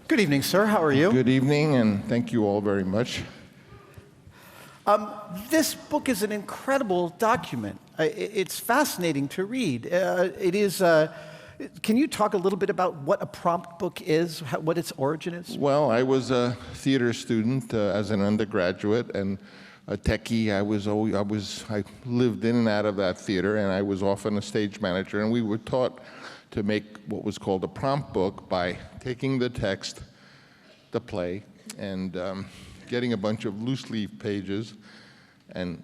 Good evening, sir. How are you? Good evening, and thank you all very much. This book is an incredible document. It's fascinating to read. Can you talk a little bit about what a prompt book is, what its origin is? Well, I was a theater student as an undergraduate, and a techie. I lived in and out of that theater, and I was often a stage manager, and we were taught to make what was called a prompt book by taking the text, the play, and getting a bunch of loose leaf pages. And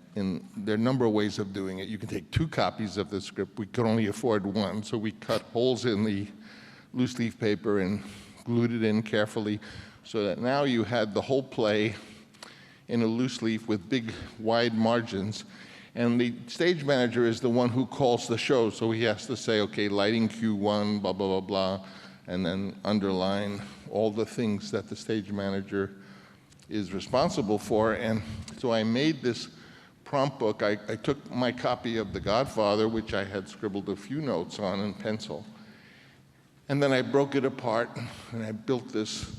there are a number of ways of doing it. You can take 2 copies of the script. We could only afford 1, so we cut holes in the loose leaf paper and glued it in carefully so that now you had the whole play in a loose leaf with big, wide margins. And the stage manager is the one who calls the show, so he has to say, okay, lighting cue 1, blah, blah, blah, blah, and then underline all the things that the stage manager is responsible for. And so I made this prompt book. I took my copy of The Godfather, which I had scribbled a few notes on in pencil, and then I broke it apart, and I built this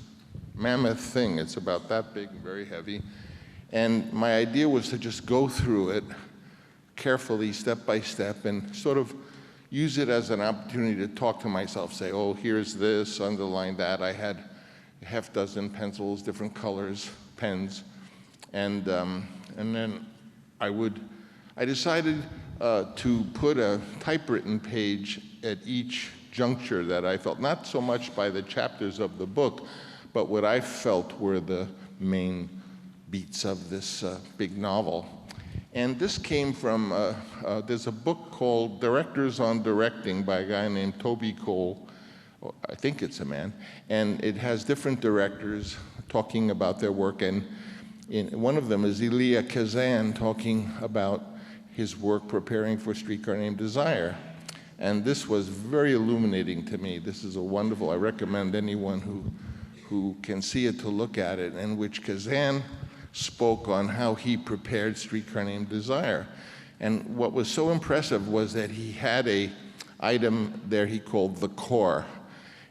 mammoth thing. It's about that big, very heavy. And my idea was to just go through it carefully, step by step, and sort of use it as an opportunity to talk to myself, say, oh, here's this, underline that. I had a half dozen pencils, different colors, pens, and then I decided to put a typewritten page at each juncture that I felt, not so much by the chapters of the book, but what I felt were the main beats of this big novel. And this came from, there's a book called Directors on Directing by a guy named Toby Cole. I think it's a man. And it has different directors talking about their work. And one of them is Elia Kazan talking about his work preparing for Streetcar Named Desire. And this was very illuminating to me. This is a wonderful, I recommend anyone who can see it to look at it, in which Kazan spoke on how he prepared Streetcar Named Desire. And what was so impressive was that he had a item there he called the core.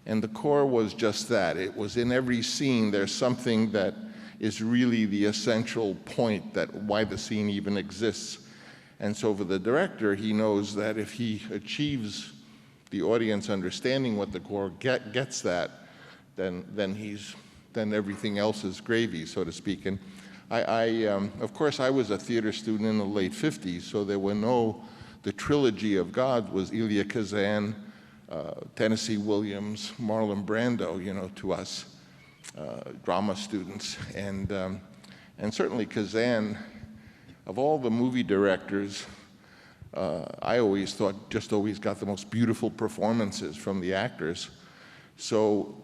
And the core was just that. It was in every scene, there's something that is really the essential point that why the scene even exists. And so for the director, he knows that if he achieves the audience understanding what the core gets that, then everything else is gravy, so to speak. And of course, I was a theater student in the late 50s, so the trilogy of gods was Elia Kazan, Tennessee Williams, Marlon Brando, to us drama students. And certainly Kazan, of all the movie directors, I always thought always got the most beautiful performances from the actors. So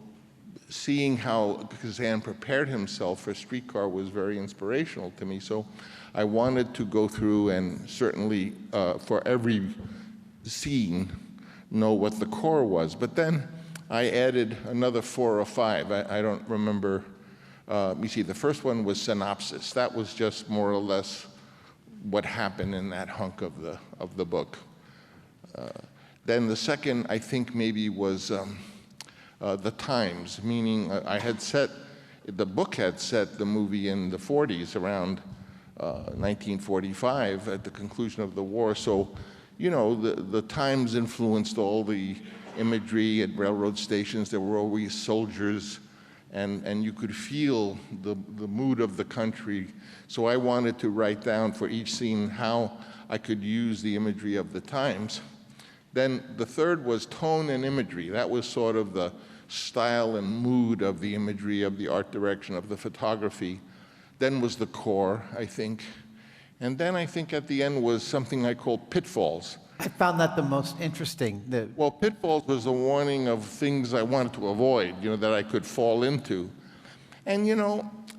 seeing how Kazan prepared himself for Streetcar was very inspirational to me. So I wanted to go through and certainly for every scene know what the core was. But then I added another 4 or 5. I don't remember. You see, the first one was synopsis. That was just more or less what happened in that hunk of the book. Then the second, I think maybe was the times, meaning the book had set the movie in the 40s, around 1945 at the conclusion of the war. So, the times influenced all the imagery at railroad stations. There were always soldiers, and you could feel the mood of the country. So I wanted to write down for each scene how I could use the imagery of the times. Then the third was tone and imagery. That was sort of the style and mood of the imagery, of the art direction, of the photography. Then was the core, I think. And then I think at the end was something I call pitfalls. I found that the most interesting. Well, pitfalls was a warning of things I wanted to avoid, that I could fall into. And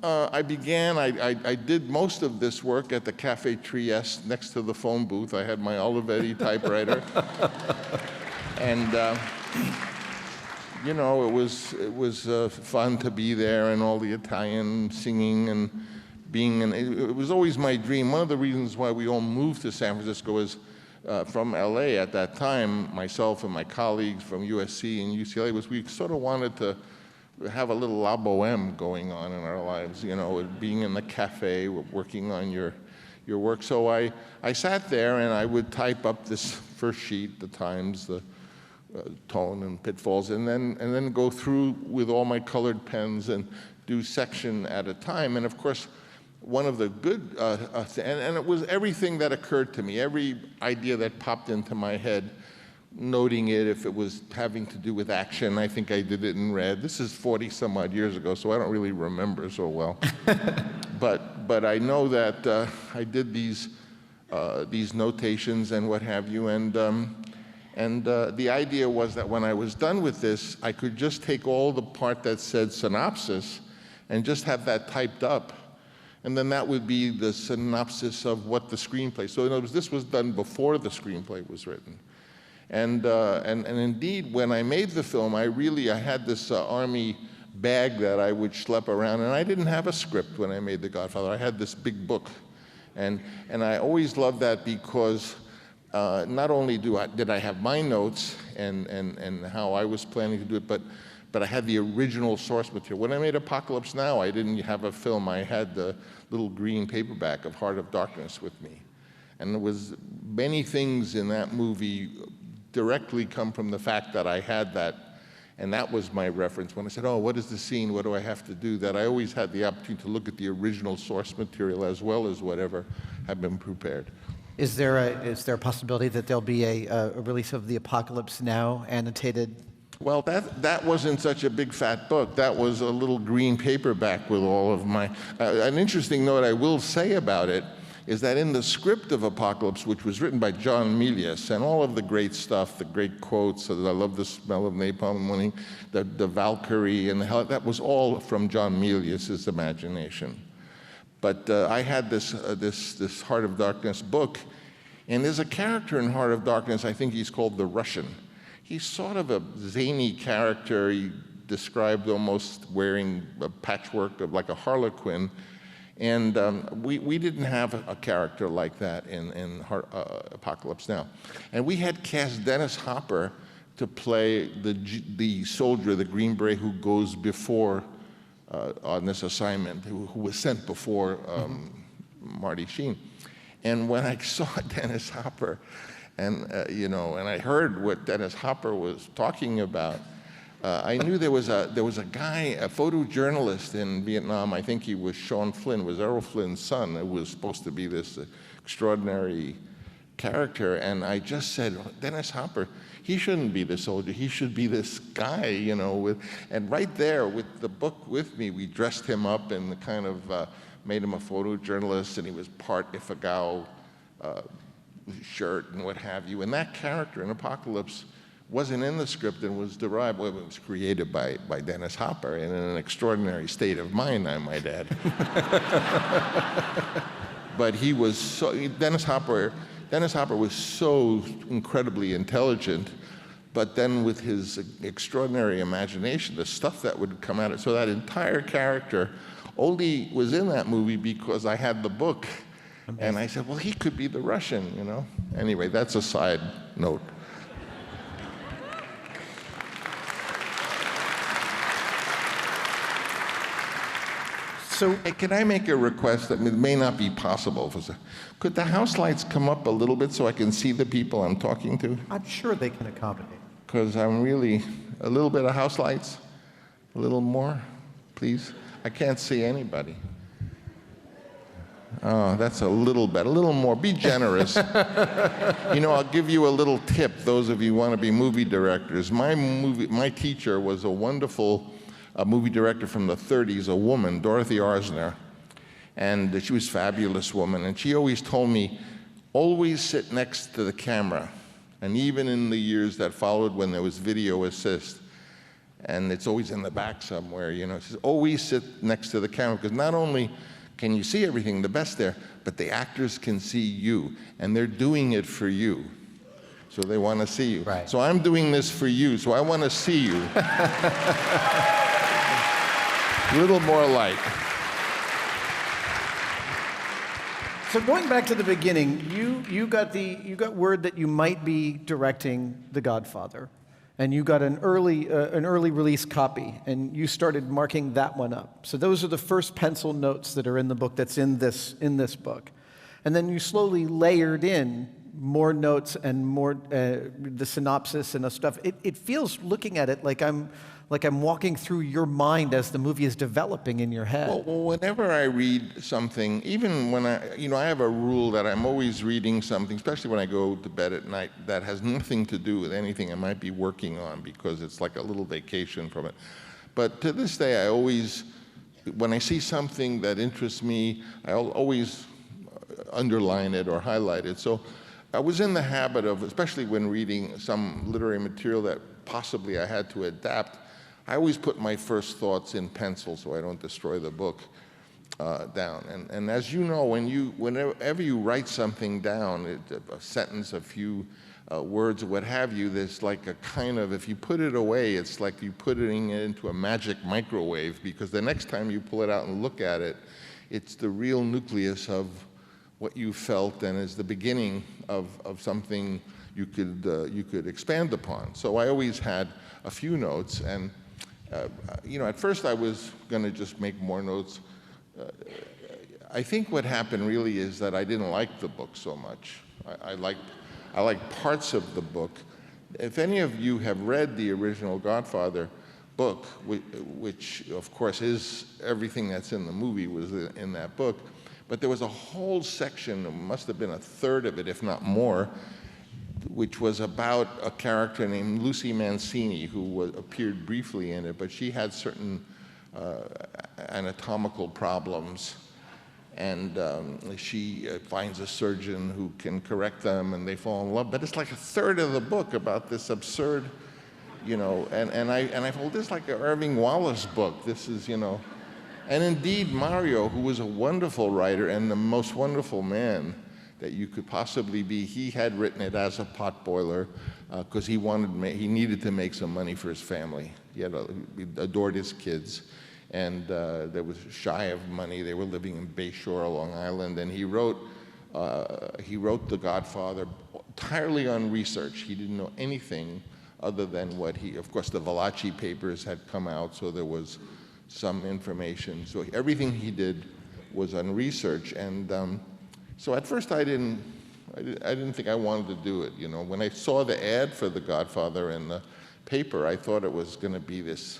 I did most of this work at the Cafe Trieste next to the phone booth. I had my Olivetti typewriter. And it was fun to be there, and all the Italian singing and it was always my dream. One of the reasons why we all moved to San Francisco is from LA at that time, myself and my colleagues from USC and UCLA, was we sort of wanted to have a little la boheme going on in our lives, you know, being in the cafe, working on your work. So I sat there and I would type up this first sheet, the times, the tone and pitfalls, and then go through with all my colored pens and do section at a time. And of course, one of the good, and it was everything that occurred to me, every idea that popped into my head, noting it if it was having to do with action. I think I did it in red. This is 40 some odd years ago, so I don't really remember so well. But I know that I did these notations and what have you, and the idea was that when I was done with this, I could just take all the part that said synopsis and just have that typed up, and then that would be the synopsis of what the screenplay. So in other words, this was done before the screenplay was written. And indeed, when I made the film, I had this Army bag that I would schlep around, and I didn't have a script when I made The Godfather. I had this big book, and I always loved that because not only did I have my notes and how I was planning to do it, but I had the original source material. When I made Apocalypse Now, I didn't have a film. I had the little green paperback of Heart of Darkness with me, and there was many things in that movie directly come from the fact that I had that, and that was my reference when I said, oh, what is the scene, what do I have to do, that I always had the opportunity to look at the original source material as well as whatever had been prepared. Is there a possibility that there'll be a release of the Apocalypse Now annotated? Well, that wasn't such a big fat book. That was a little green paperback with all of my, an interesting note I will say about it is that in the script of Apocalypse, which was written by John Milius, and all of the great stuff, the great quotes, I love the smell of napalm in the morning, the Valkyrie and the hell, that was all from John Milius's imagination. But I had this Heart of Darkness book, and there's a character in Heart of Darkness, I think he's called the Russian. He's sort of a zany character. He described almost wearing a patchwork of like a harlequin. And we didn't have a character like that in Apocalypse Now. And we had cast Dennis Hopper to play the soldier, the Green Beret, who goes before on this assignment, who was sent before Marty Sheen. And when I saw Dennis Hopper, and and I heard what Dennis Hopper was talking about, I knew there was a guy, a photojournalist in Vietnam. I think he was Sean Flynn, was Errol Flynn's son. It was supposed to be this extraordinary character, and I just said, Dennis Hopper, he shouldn't be the soldier. He should be this guy, and right there with the book with me, we dressed him up and kind of made him a photojournalist, and he was part Ifugao shirt and what have you. And that character in Apocalypse wasn't in the script and was derived, well, it was created by Dennis Hopper, and in an extraordinary state of mind, I might add. But he was Dennis Hopper was so incredibly intelligent, but then with his extraordinary imagination, the stuff that would come out of it. So that entire character only was in that movie because I had the book. Amazing. And I said, well, he could be the Russian, Anyway, that's a side note. So can I make a request that may not be possible? Could the house lights come up a little bit so I can see the people I'm talking to? I'm sure they can accommodate. Because I'm really, a little bit of house lights, a little more, please. I can't see anybody. Oh, that's a little bit, a little more. Be generous. I'll give you a little tip, those of you who want to be movie directors. My teacher was a wonderful movie director from the 30s, a woman, Dorothy Arzner. And she was a fabulous woman. And she always told me, always sit next to the camera. And even in the years that followed when there was video assist, and it's always in the back somewhere, she says, always sit next to the camera, because not only can you see everything, the best there, but the actors can see you, and they're doing it for you. So they want to see you. Right. So I'm doing this for you, so I want to see you. A little more light. So going back to the beginning, you got word that you might be directing The Godfather. and you got an early release copy, and you started marking that one up. So those are the first pencil notes that are in the book that's in this book. And then you slowly layered in more notes and more the synopsis and the stuff. It feels, looking at it, like I'm walking through your mind as the movie is developing in your head. Well, whenever I read something, even when I have a rule that I'm always reading something, especially when I go to bed at night, that has nothing to do with anything I might be working on, because it's like a little vacation from it. But to this day, I always, when I see something that interests me, I'll always underline it or highlight it. So I was in the habit of, especially when reading some literary material that possibly I had to adapt, I always put my first thoughts in pencil so I don't destroy the book down. And as you know, whenever you write something down, a sentence, a few words, or what have you, there's like a kind of, if you put it away, it's like you putting it into a magic microwave, because the next time you pull it out and look at it, it's the real nucleus of what you felt, and is the beginning of something you could expand upon. So I always had a few notes, and at first I was going to just make more notes. I think what happened really is that I didn't like the book so much. I liked parts of the book. If any of you have read the original Godfather book, which of course is everything that's in the movie was in that book, but there was a whole section, it must have been a third of it, if not more, which was about a character named Lucy Mancini, who appeared briefly in it, but she had certain anatomical problems, and she finds a surgeon who can correct them, and they fall in love. But it's like a third of the book about this absurd, and I thought, this is like an Irving Wallace book. This is, And indeed, Mario, who was a wonderful writer and the most wonderful man that you could possibly be, he had written it as a potboiler because he needed to make some money for his family. He adored his kids, and they was shy of money. They were living in Bayshore, Long Island, and he wrote The Godfather entirely on research. He didn't know anything other than of course, the Valachi papers had come out, so there was some information. So everything he did was on research, and so at first I didn't think I wanted to do it. When I saw the ad for The Godfather in the paper, I thought it was going to be this,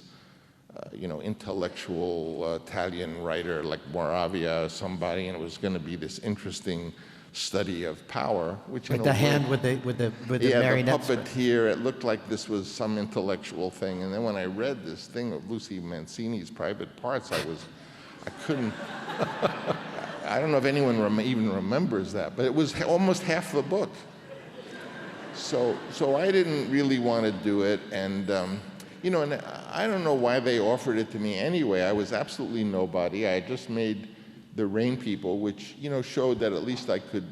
intellectual Italian writer like Moravia or somebody, and it was going to be this interesting study of power, which like the hand with the marionette. The puppeteer. It looked like this was some intellectual thing. And then when I read this thing of Lucy Mancini's private parts, I couldn't. I don't know if anyone even remembers that, but it was almost half the book. So I didn't really want to do it, and and I don't know why they offered it to me anyway. I was absolutely nobody. I had just made The Rain People, which showed that at least I could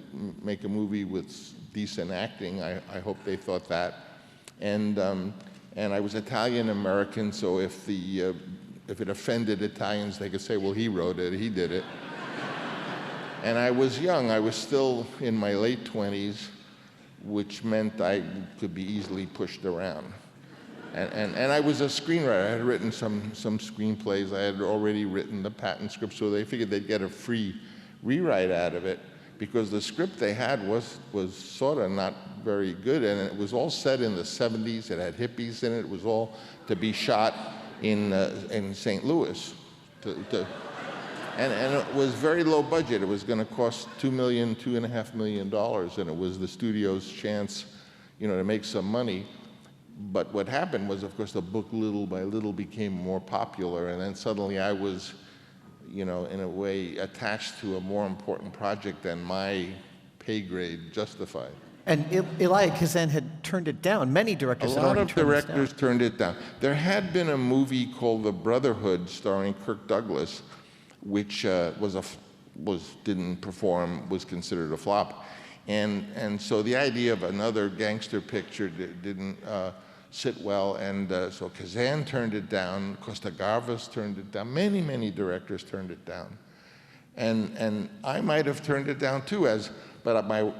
make a movie with decent acting. I hope they thought that, and I was Italian American, so if it offended Italians, they could say, well, he wrote it, he did it. And I was young. I was still in my late 20s, which meant I could be easily pushed around. And I was a screenwriter. I had written some screenplays. I had already written the patent script, so they figured they'd get a free rewrite out of it, because the script they had was sort of not very good, and it was all set in the 70s. It had hippies in it. It was all to be shot in St. Louis. And it was very low budget. It was going to cost $2.5 million, and it was the studio's chance, to make some money. But what happened was, of course, the book little by little became more popular, and then suddenly I was, in a way, attached to a more important project than my pay grade justified. And Elia Kazan had turned it down. Many directors had already turned it down. A lot of directors turned it down. There had been a movie called The Brotherhood starring Kirk Douglas, which didn't perform, was considered a flop. And so the idea of another gangster picture didn't sit well, and so Kazan turned it down, Costa Gavras turned it down, many directors turned it down. And I might have turned it down too, but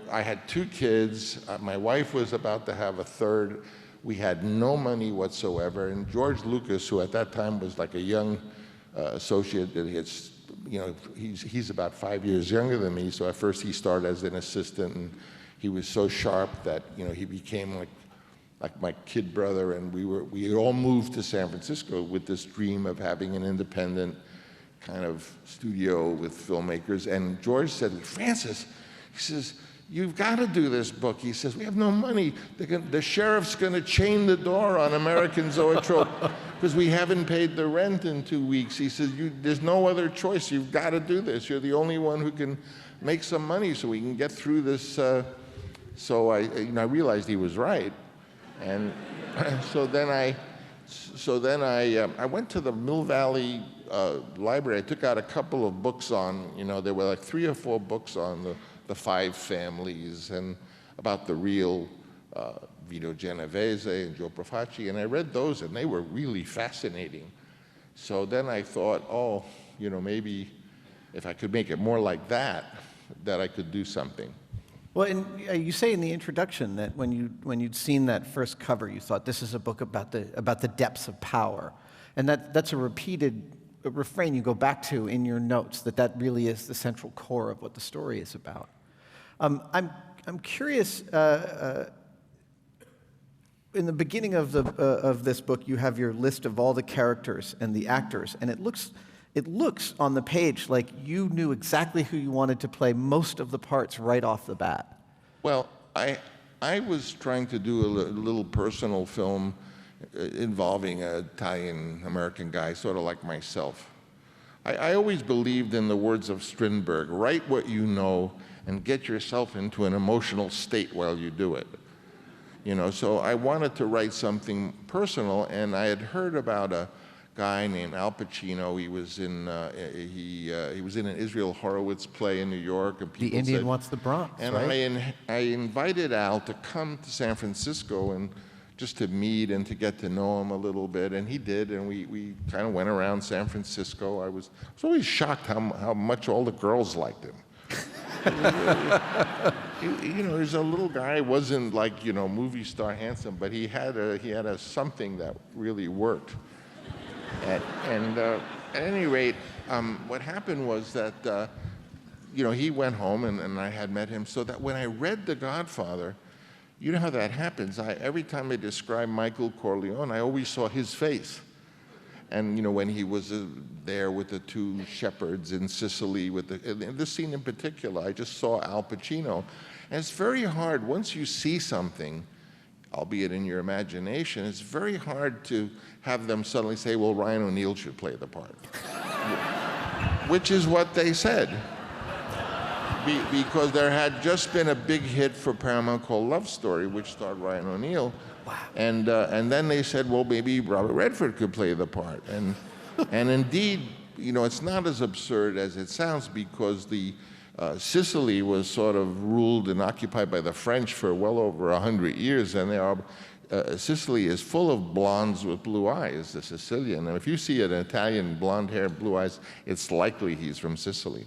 I had 2 kids, my wife was about to have a third. We had no money whatsoever, and George Lucas, who at that time was like a young associate, that he's about 5 years younger than me. So at first he started as an assistant, and he was so sharp that he became like my kid brother, and we all moved to San Francisco with this dream of having an independent kind of studio with filmmakers. And George said, Francis, he says, you've got to do this book. He says, we have no money. The sheriff's going to chain the door on American Zoetrope because we haven't paid the rent in 2 weeks. He says, there's no other choice. You've got to do this. You're the only one who can make some money so we can get through this. So I realized he was right. And so then I went to the Mill Valley Library. I took out a couple of books on, there were like 3 or 4 books on the 5 families and about the real Vito Genovese and Joe Profaci, and I read those, and they were really fascinating. So then I thought, maybe if I could make it more like that I could do something. Well, and you say in the introduction that when you'd seen that first cover, you thought this is a book about the depths of power, and that's a repeated refrain you go back to in your notes, that really is the central core of what the story is about. I'm curious. In the beginning of this book, you have your list of all the characters and the actors, and it looks on the page like you knew exactly who you wanted to play most of the parts right off the bat. Well, I was trying to do a little personal film involving an Italian-American guy, sort of like myself. I always believed in the words of Strindberg, write what you know and get yourself into an emotional state while you do it. So I wanted to write something personal, and I had heard about a guy named Al Pacino. He was in an Israel Horowitz play in New York. And The Indian Wants the Bronx, and right? I invited Al to come to San Francisco and just to meet and to get to know him a little bit, and he did, and we kind of went around San Francisco. I was always shocked how much all the girls liked him. He's a little guy, wasn't like movie star handsome, but he had a something that really worked. At any rate, what happened was that he went home, and I had met him, so that when I read The Godfather, you know how that happens. Every time I described Michael Corleone, I always saw his face. And when he was there with the 2 shepherds in Sicily, in this scene in particular, I just saw Al Pacino. And it's very hard, once you see something, albeit in your imagination, it's very hard to have them suddenly say, well, Ryan O'Neal should play the part. Which is what they said. Because there had just been a big hit for Paramount called Love Story, which starred Ryan O'Neal. Wow. And then they said, well, maybe Robert Redford could play the part. And indeed, it's not as absurd as it sounds, because Sicily was sort of ruled and occupied by the French for well over 100 years, and Sicily is full of blondes with blue eyes, the Sicilian. And if you see an Italian blonde hair, blue eyes, it's likely he's from Sicily.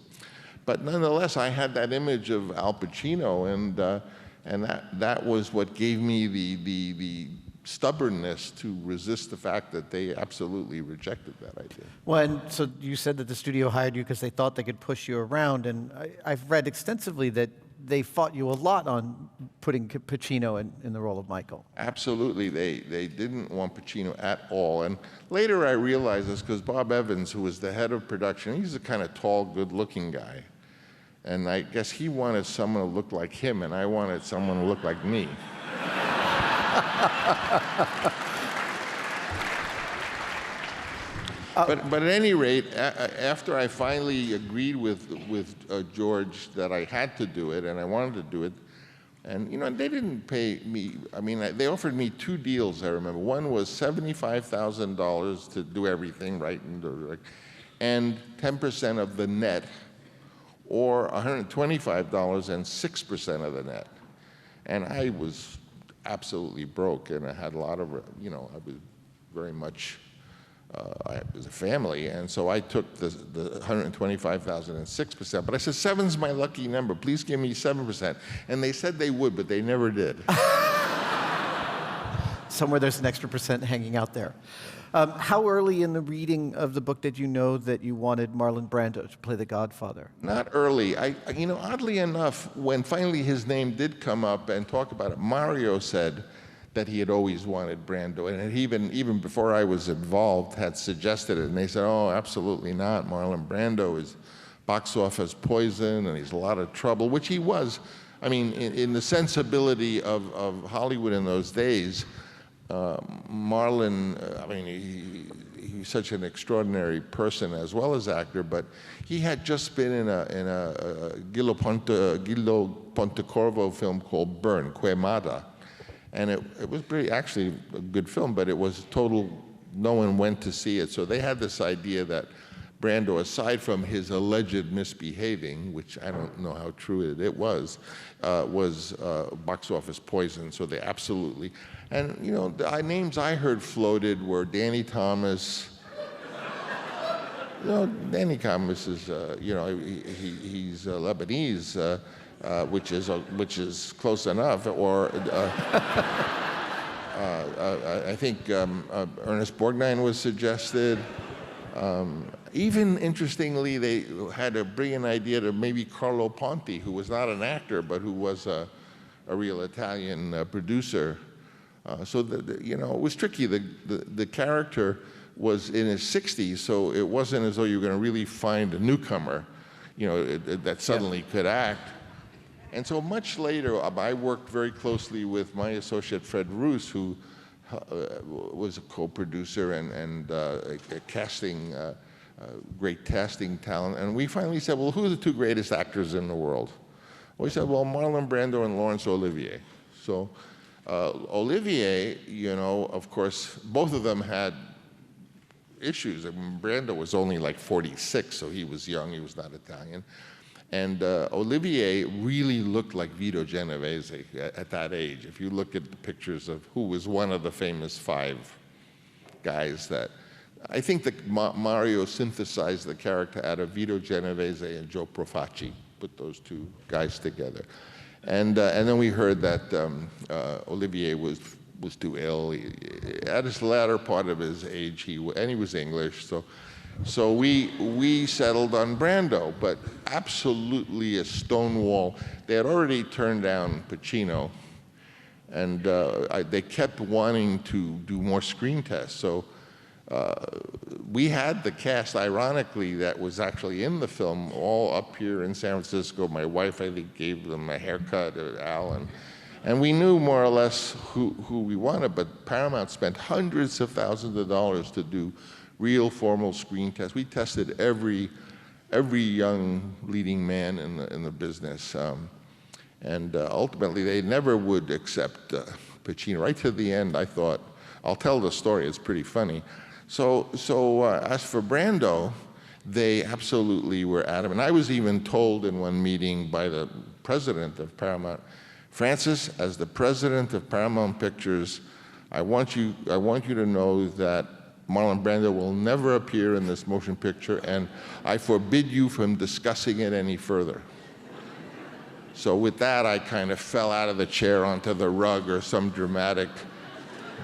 But nonetheless, I had that image of Al Pacino, and that was what gave me the stubbornness to resist the fact that they absolutely rejected that idea. Well, and so you said that the studio hired you because they thought they could push you around, and I've read extensively that they fought you a lot on putting Pacino in the role of Michael. Absolutely, they didn't want Pacino at all. And later I realized this because Bob Evans, who was the head of production, he's a kind of tall, good-looking guy. And I guess he wanted someone to look like him, and I wanted someone to look like me. But at any rate, after I finally agreed with George that I had to do it and I wanted to do it, and they didn't pay me. I mean, they offered me 2 deals. I remember one was $75,000 to do everything right and 10% of the net, or $125 and 6% of the net. And I was absolutely broke, and I had a lot of, I was very much, I was a family, and so I took the $125,000 and 6%, but I said, 7's my lucky number, please give me 7%. And they said they would, but they never did. somewhere there's an extra percent hanging out there. How early in the reading of the book did you know that you wanted Marlon Brando to play the Godfather? Not early. Oddly enough, when finally his name did come up and talk about it, Mario said that he had always wanted Brando, and even before I was involved, had suggested it. And they said, "Oh, absolutely not. Marlon Brando is box office poison, and he's a lot of trouble," which he was. I mean, in the sensibility of Hollywood in those days. Marlon, he's such an extraordinary person as well as actor, but he had just been in a Gillo Pontecorvo film called Burn, Quemada. And it was actually a good film, but it was total, no one went to see it. So they had this idea that Brando, aside from his alleged misbehaving, which I don't know how true it was box office poison. So they absolutely, and the names I heard floated were Danny Thomas. Danny Thomas is, he's Lebanese, which is close enough. Or I think Ernest Borgnine was suggested. Even interestingly, they had a brilliant idea to maybe Carlo Ponti, who was not an actor, but who was a real Italian producer. So it was tricky. The character was in his 60s, so it wasn't as though you were going to really find a newcomer, that suddenly could act. And so much later, I worked very closely with my associate Fred Roos, who was a co-producer and a casting. Great casting talent, and we finally said, well, who are the two greatest actors in the world? We said, well, Marlon Brando and Laurence Olivier. So Olivier, of course, both of them had issues. I mean, Brando was only like 46, so he was young, he was not Italian. And Olivier really looked like Vito Genovese at that age. If you look at the pictures of who was one of the famous 5 guys that, I think that Mario synthesized the character out of Vito Genovese and Joe Profaci, put those two guys together. And then we heard that Olivier was too ill. At his latter part of his age, he was English, so we settled on Brando, but absolutely a stonewall. They had already turned down Pacino, and they kept wanting to do more screen tests. So we had the cast, ironically, that was actually in the film all up here in San Francisco. My wife, I think, gave them a haircut, Al, and we knew more or less who we wanted, but Paramount spent hundreds of thousands of dollars to do real formal screen tests. We tested every young leading man in the business, and ultimately they never would accept Pacino. Right to the end, I thought, I'll tell the story, it's pretty funny. So as for Brando, they absolutely were adamant. I was even told in one meeting by the president of Paramount, Francis, as the president of Paramount Pictures, I want you to know that Marlon Brando will never appear in this motion picture, and I forbid you from discussing it any further. So with that, I kind of fell out of the chair onto the rug or some dramatic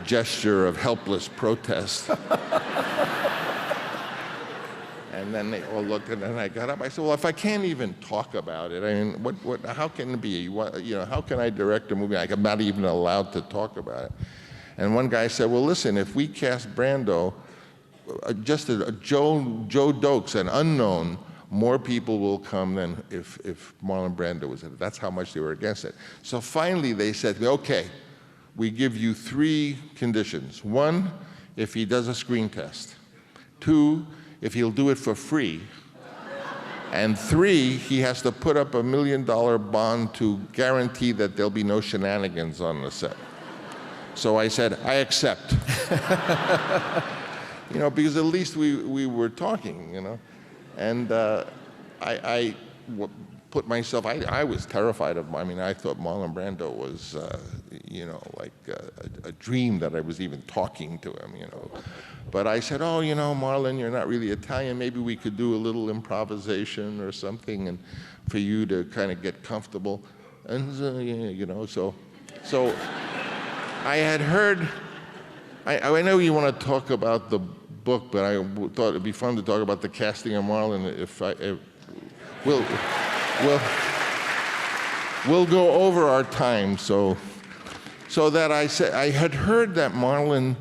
gesture of helpless protest. And then they all looked, and then I got up. I said, well, if I can't even talk about it, I mean, how can it be? How can I direct a movie? I'm not even allowed to talk about it. And one guy said, well, listen, if we cast Brando, just a Joe Dokes, an unknown, more people will come than if Marlon Brando was in it. That's how much they were against it. So finally they said to me, okay, we give you 3 conditions. 1, if he does a screen test. 2, if he'll do it for free. And 3, he has to put up $1 million bond to guarantee that there'll be no shenanigans on the set. So I said, I accept. Because at least we were talking, And I put myself, I was terrified of him. I mean, I thought Marlon Brando was, like a dream that I was even talking to him, But I said, oh, Marlon, you're not really Italian. Maybe we could do a little improvisation or something and for you to kind of get comfortable. And, so I had heard I know you want to talk about the book, but thought it'd be fun to talk about the casting of Marlon. We'll go over our time. So that I had heard that Marlon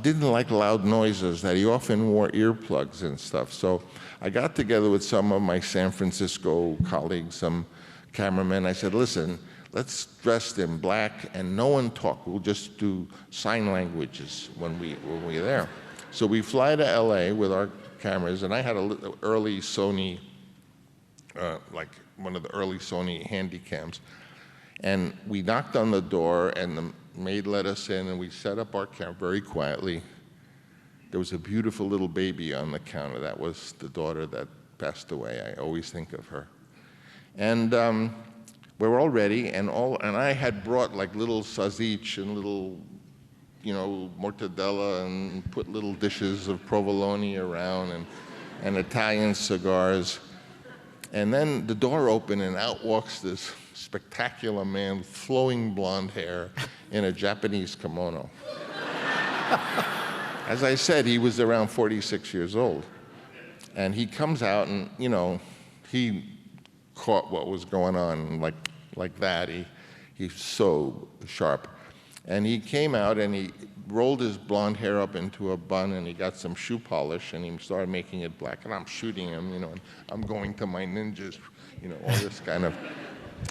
didn't like loud noises, that he often wore earplugs and stuff. So I got together with some of my San Francisco colleagues, some cameramen. I said, listen, let's dress in black and no one talk. We'll just do sign languages when we're there. So we fly to LA with our cameras, and I had an early Sony, like one of the early Sony Handycams. And we knocked on the door, and the maid let us in, and we set up our camera very quietly. There was a beautiful little baby on the counter. That was the daughter that passed away. I always think of her. And we were all ready, and I had brought like little sausage and little, mortadella, and put little dishes of provolone around, and Italian cigars. And then the door opened, and out walks this spectacular man with flowing blonde hair in a Japanese kimono. As I said, he was around 46 years old. And he comes out, and, he caught what was going on like that. He's so sharp. And he came out, and he rolled his blonde hair up into a bun, and he got some shoe polish, and he started making it black. And I'm shooting him, and I'm going to my ninjas, all this kind of.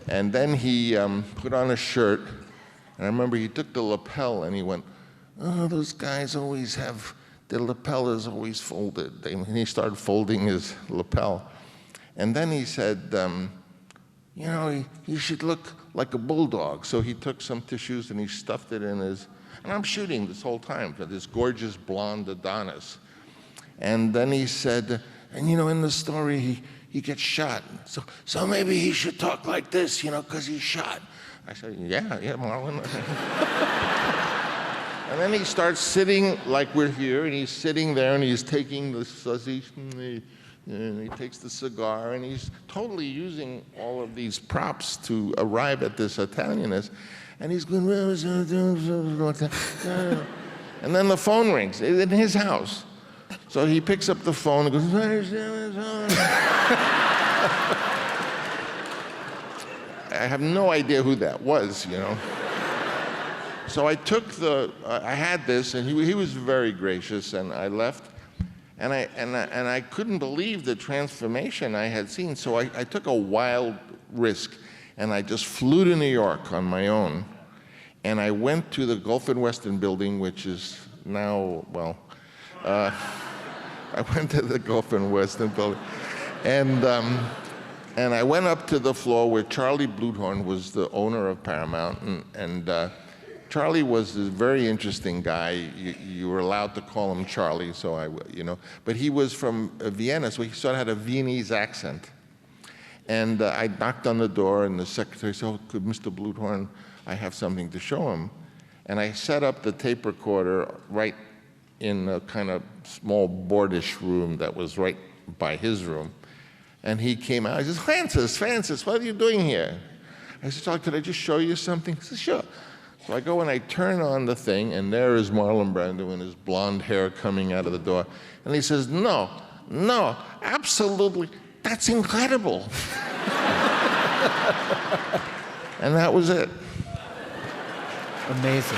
And then he put on a shirt, and I remember he took the lapel, and he went, oh, those guys always have, their lapel is always folded. And he started folding his lapel. And then he said, you should look like a bulldog. So he took some tissues and he stuffed it in his, and I'm shooting this whole time for this gorgeous blonde Adonis. And then he said, and in the story, he gets shot. So maybe he should talk like this, because he's shot. I said, yeah, Marlon. And then he starts sitting like we're here, and he's sitting there, and he's taking the sausage, and he takes the cigar, and he's totally using all of these props to arrive at this Italianness. And he's going, and then the phone rings in his house. So he picks up the phone and goes, I have no idea who that was, So I took I had this, and he was very gracious, and I left, and I couldn't believe the transformation I had seen. So I took a wild risk, and I just flew to New York on my own, and I went to the Gulf and Western building, which is now, I went to the Gulf and Western building, and I went up to the floor where Charlie Bluhdorn was the owner of Paramount, and Charlie was a very interesting guy. You were allowed to call him Charlie, so but he was from Vienna, so he sort of had a Viennese accent. And I knocked on the door, and the secretary said, could Mr. Bluhdorn, I have something to show him. And I set up the tape recorder right in a kind of small boardish room that was right by his room. And he came out, he says, Francis, what are you doing here? I said, Charlie, could I just show you something? He said, sure. So I go and I turn on the thing, and there is Marlon Brando with his blonde hair coming out of the door. And he says, no, absolutely, that's incredible. And that was it. Amazing.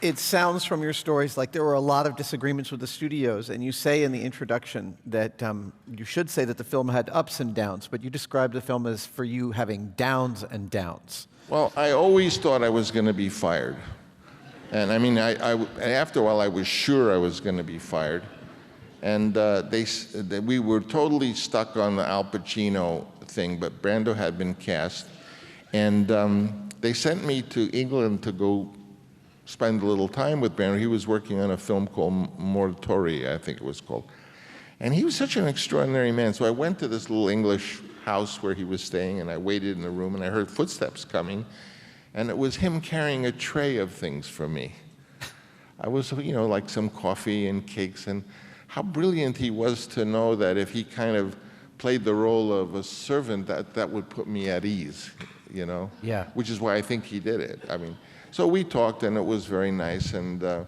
It sounds from your stories like there were a lot of disagreements with the studios, and you say in the introduction that you should say that the film had ups and downs, but you described the film as, for you, having downs and downs. Well, I always thought I was going to be fired. And I mean, after a while, I was sure I was going to be fired. And we were totally stuck on the Al Pacino thing, but Brando had been cast. And they sent me to England to go spend a little time with Brando. He was working on a film called Mortori, I think it was called. And he was such an extraordinary man. So I went to this little English house where he was staying, and I waited in the room, and I heard footsteps coming, and it was him carrying a tray of things for me. I was, like some coffee and cakes, and how brilliant he was to know that if he kind of played the role of a servant, that would put me at ease, you know? Yeah. Which is why I think he did it. I mean, so we talked, and it was very nice. And well,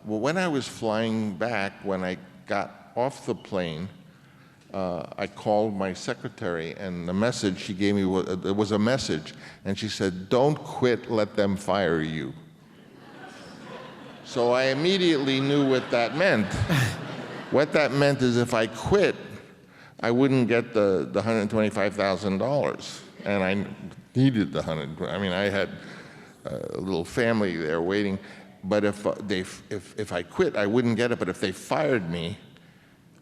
when I was flying back, when I got off the plane, I called my secretary, and the message she gave me was a message, and she said, "Don't quit, let them fire you." So I immediately knew what that meant. What that meant is if I quit, I wouldn't get the $125,000, and I needed the I mean, I had a little family there waiting. But if I quit, I wouldn't get it. But if they fired me,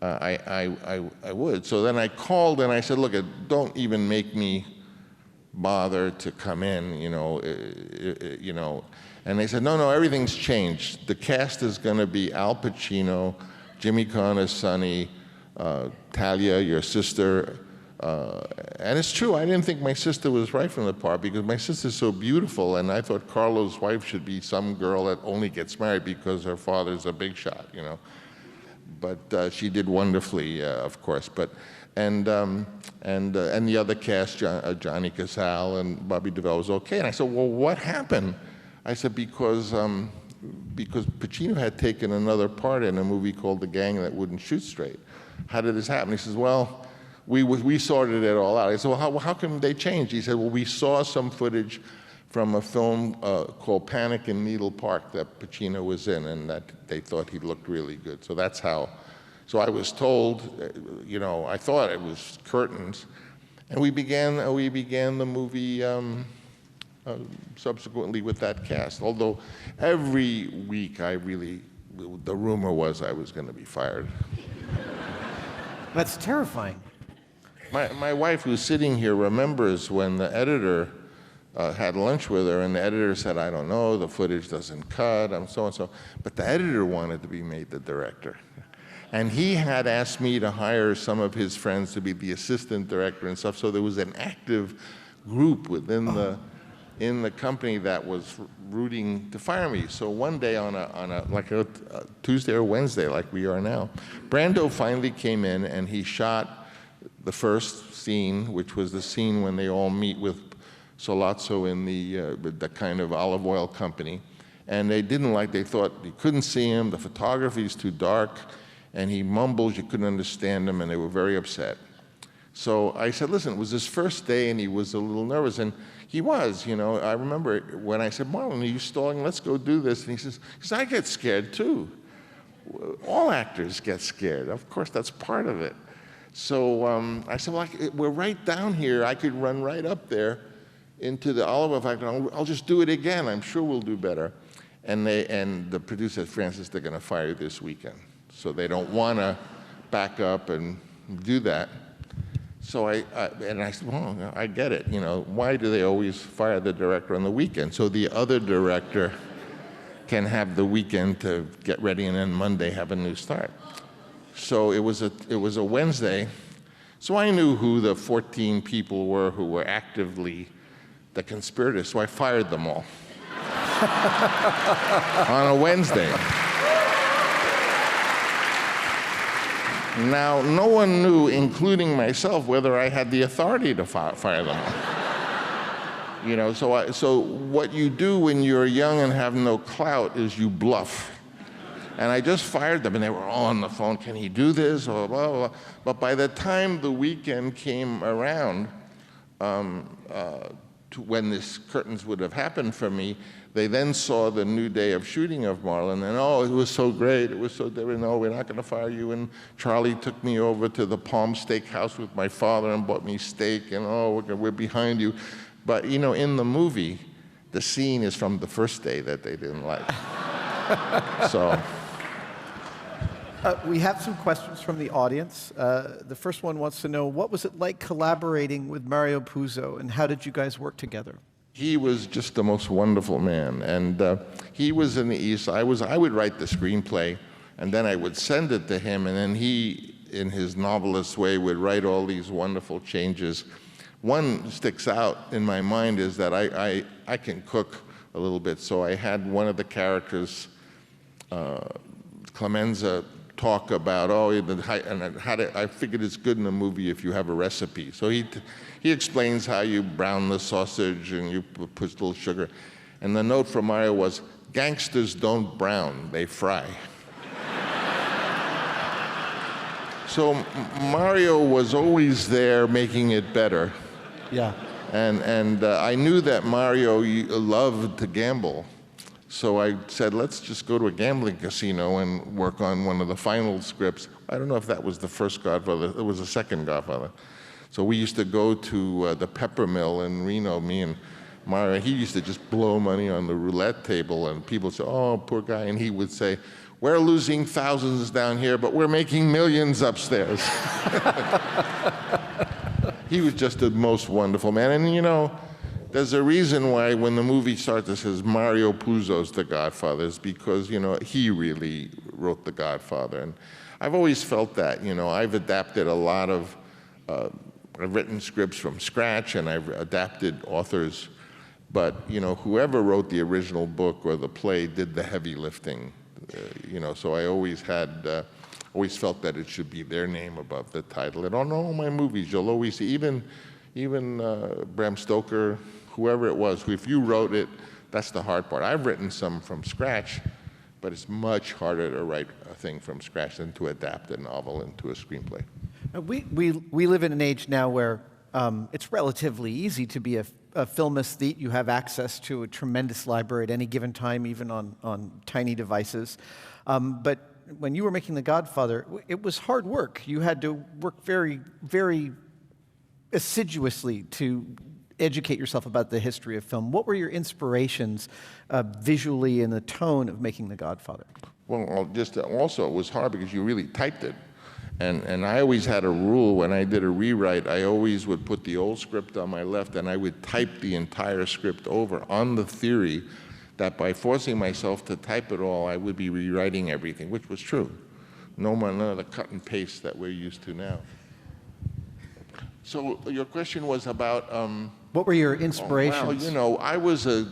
I would. So then I called and I said, "Look, don't even make me bother to come in, you know." And they said, "No, everything's changed. The cast is going to be Al Pacino, Jimmy Connor's Sonny, Talia, your sister." And it's true, I didn't think my sister was right from the part, because my sister's so beautiful, and I thought Carlo's wife should be some girl that only gets married because her father's a big shot, you know. But she did wonderfully, of course. And the other cast, Johnny Casal and Bobby Duvall, was okay. And I said, "Well, what happened?" I said, because Pacino had taken another part in a movie called The Gang That Wouldn't Shoot Straight. How did this happen? He says, "Well, we sorted it all out." I said, "Well, how come they changed?" He said, "Well, we saw some footage from a film called Panic in Needle Park that Pacino was in, and that they thought he looked really good." So that's how. So I was told, you know, I thought it was curtains, and we began the movie subsequently with that cast. Although every week the rumor was I was going to be fired. That's terrifying. My wife, who's sitting here, remembers when the editor had lunch with her, and the editor said, "I don't know, the footage doesn't cut, I'm so and so." But the editor wanted to be made the director. And he had asked me to hire some of his friends to be the assistant director and stuff, so there was an active group within the company that was rooting to fire me. So one day on a Tuesday or Wednesday, like we are now, Brando finally came in and he shot the first scene, which was the scene when they all meet with Sollozzo in the kind of olive oil company. And they thought you couldn't see him, the photography's too dark, and he mumbles, you couldn't understand him, and they were very upset. So I said, "Listen, it was his first day, and he was a little nervous," and he was, you know. I remember when I said, "Marlon, are you stalling? Let's go do this." And he says, "I get scared too. All actors get scared. Of course, that's part of it." So I said, "Well, we're right down here. I could run right up there into the olive oil factory. I'll just do it again. I'm sure we'll do better." And the producer said, "Francis, they're going to fire you this weekend. So they don't want to back up and do that." So I said, "Well, I get it. You know, why do they always fire the director on the weekend? So the other director can have the weekend to get ready, and then Monday have a new start." So it was a Wednesday. So I knew who the 14 people were who were actively the conspirators. So I fired them all on a Wednesday. Now, no one knew, including myself, whether I had the authority to fire them all. You know, so what you do when you're young and have no clout is you bluff. And I just fired them, and they were all on the phone. "Can he do this?" Or blah, blah, blah. But by the time the weekend came around, when this curtains would have happened for me, they then saw the new day of shooting of Marlon, and "Oh, it was so great, it was so different. No, we're not going to fire you." And Charlie took me over to the Palm Steakhouse with my father and bought me steak, and "Oh, we're behind you." But, you know, in the movie, the scene is from the first day that they didn't like. So. We have some questions from the audience. The first one wants to know, what was it like collaborating with Mario Puzo, and how did you guys work together? He was just the most wonderful man, and he was in the East. I would write the screenplay, and then I would send it to him, and then he, in his novelist way, would write all these wonderful changes. One sticks out in my mind is that I can cook a little bit, so I had one of the characters, Clemenza, talk about, I figured it's good in a movie if you have a recipe. So he explains how you brown the sausage and you put a little sugar. And the note from Mario was, gangsters don't brown, they fry. So Mario was always there making it better. Yeah. And I knew that Mario loved to gamble. So I said, let's just go to a gambling casino and work on one of the final scripts. I don't know if that was the first Godfather. It was the second Godfather. So we used to go to the Pepper Mill in Reno, me and Mario. He used to just blow money on the roulette table, and people would say, oh, poor guy. And he would say, we're losing thousands down here, but we're making millions upstairs. He was just the most wonderful man. And you know, there's a reason why when the movie starts it says Mario Puzo's The Godfather, is because, you know, he really wrote The Godfather. And I've always felt that, you know, I've adapted a lot of, I've written scripts from scratch and I've adapted authors, but, you know, whoever wrote the original book or the play did the heavy lifting, you know, so I always had, always felt that it should be their name above the title. And on all my movies, you'll always see, even Bram Stoker, whoever it was, if you wrote it, that's the hard part. I've written some from scratch, but it's much harder to write a thing from scratch than to adapt a novel into a screenplay. We live in an age now where it's relatively easy to be a film aesthete. You have access to a tremendous library at any given time, even on tiny devices. But when you were making The Godfather, it was hard work. You had to work very, very assiduously to educate yourself about the history of film. What were your inspirations visually in the tone of making The Godfather? Well, just also it was hard because you really typed it. And I always had a rule when I did a rewrite, I always would put the old script on my left and I would type the entire script over on the theory that by forcing myself to type it all, I would be rewriting everything, which was true. None of the cut and paste that we're used to now. So your question was about... what were your inspirations? Well, you know, I was a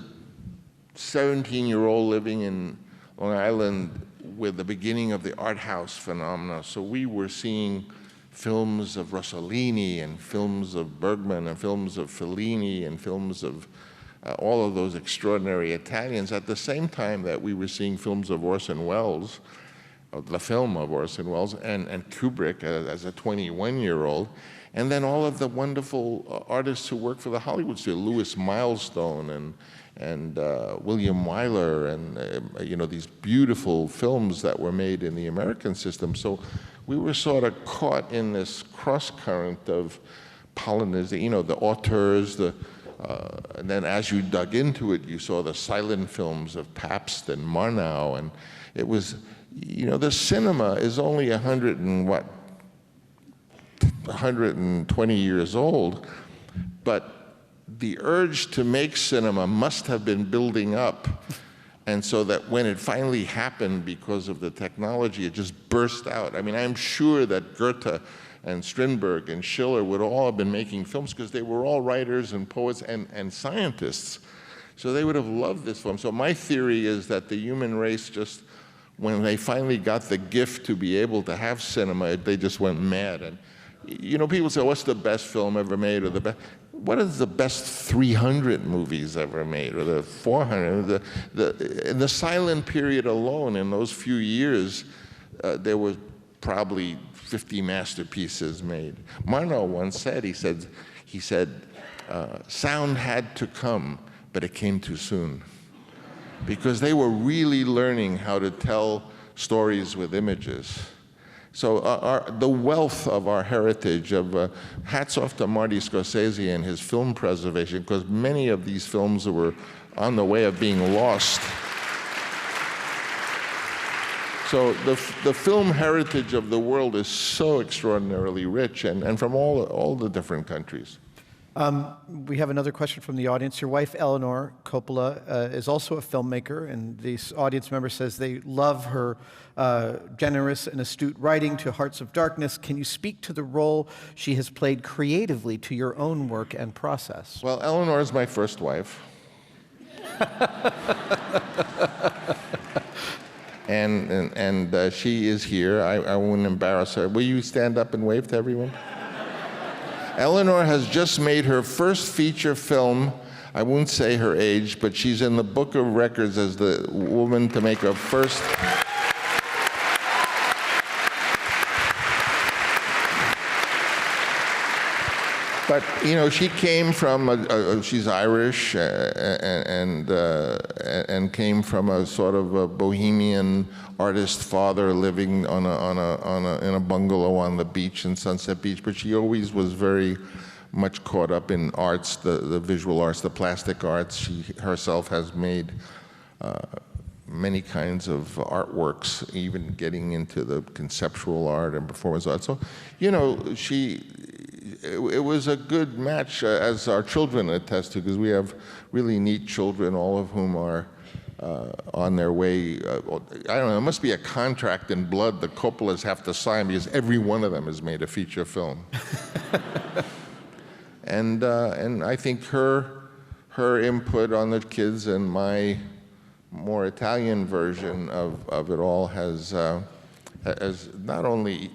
17-year-old living in Long Island with the beginning of the art house phenomena. So we were seeing films of Rossellini and films of Bergman and films of Fellini and films of all of those extraordinary Italians at the same time that we were seeing films of Orson Welles, the film of Orson Welles, and Kubrick as a 21-year-old. And then all of the wonderful artists who work for the Hollywood studio, Louis Milestone and William Wyler, and you know, these beautiful films that were made in the American system. So we were sort of caught in this cross current of pollinization, you know, the auteurs, and then as you dug into it, you saw the silent films of Pabst and Murnau, and it was, you know, the cinema is only 120 years old, but the urge to make cinema must have been building up. And so that when it finally happened because of the technology, it just burst out. I mean, I'm sure that Goethe and Strindberg and Schiller would all have been making films because they were all writers and poets and scientists. So they would have loved this film. So my theory is that the human race just, when they finally got the gift to be able to have cinema, they just went mad. And you know, people say, what's the best film ever made, or the best? What is the best 300 movies ever made, or the 400? In the silent period alone, in those few years, there were probably 50 masterpieces made. Murnau once said, he said, sound had to come, but it came too soon. Because they were really learning how to tell stories with images. So the wealth of our heritage, hats off to Marty Scorsese and his film preservation, because many of these films were on the way of being lost. So the film heritage of the world is so extraordinarily rich, and from all the different countries. We have another question from the audience. Your wife, Eleanor Coppola, is also a filmmaker, and this audience member says they love her generous and astute writing to Hearts of Darkness. Can you speak to the role she has played creatively to your own work and process? Well, Eleanor is my first wife. and she is here. I won't embarrass her. Will you stand up and wave to everyone? Eleanor has just made her first feature film. I won't say her age, but she's in the Book of Records as the woman to make her first. But you know, she came from she's Irish and came from a sort of a bohemian artist father living in a bungalow on the beach in Sunset Beach. But she always was very much caught up in arts, the visual arts, the plastic arts. She herself has made many kinds of artworks, even getting into the conceptual art and performance art. So, you know, it was a good match, as our children attest to, because we have really neat children, all of whom are on their way. I don't know, it must be a contract in blood the Coppolas have to sign, because every one of them has made a feature film. And I think her input on the kids and my more Italian version of it all has not only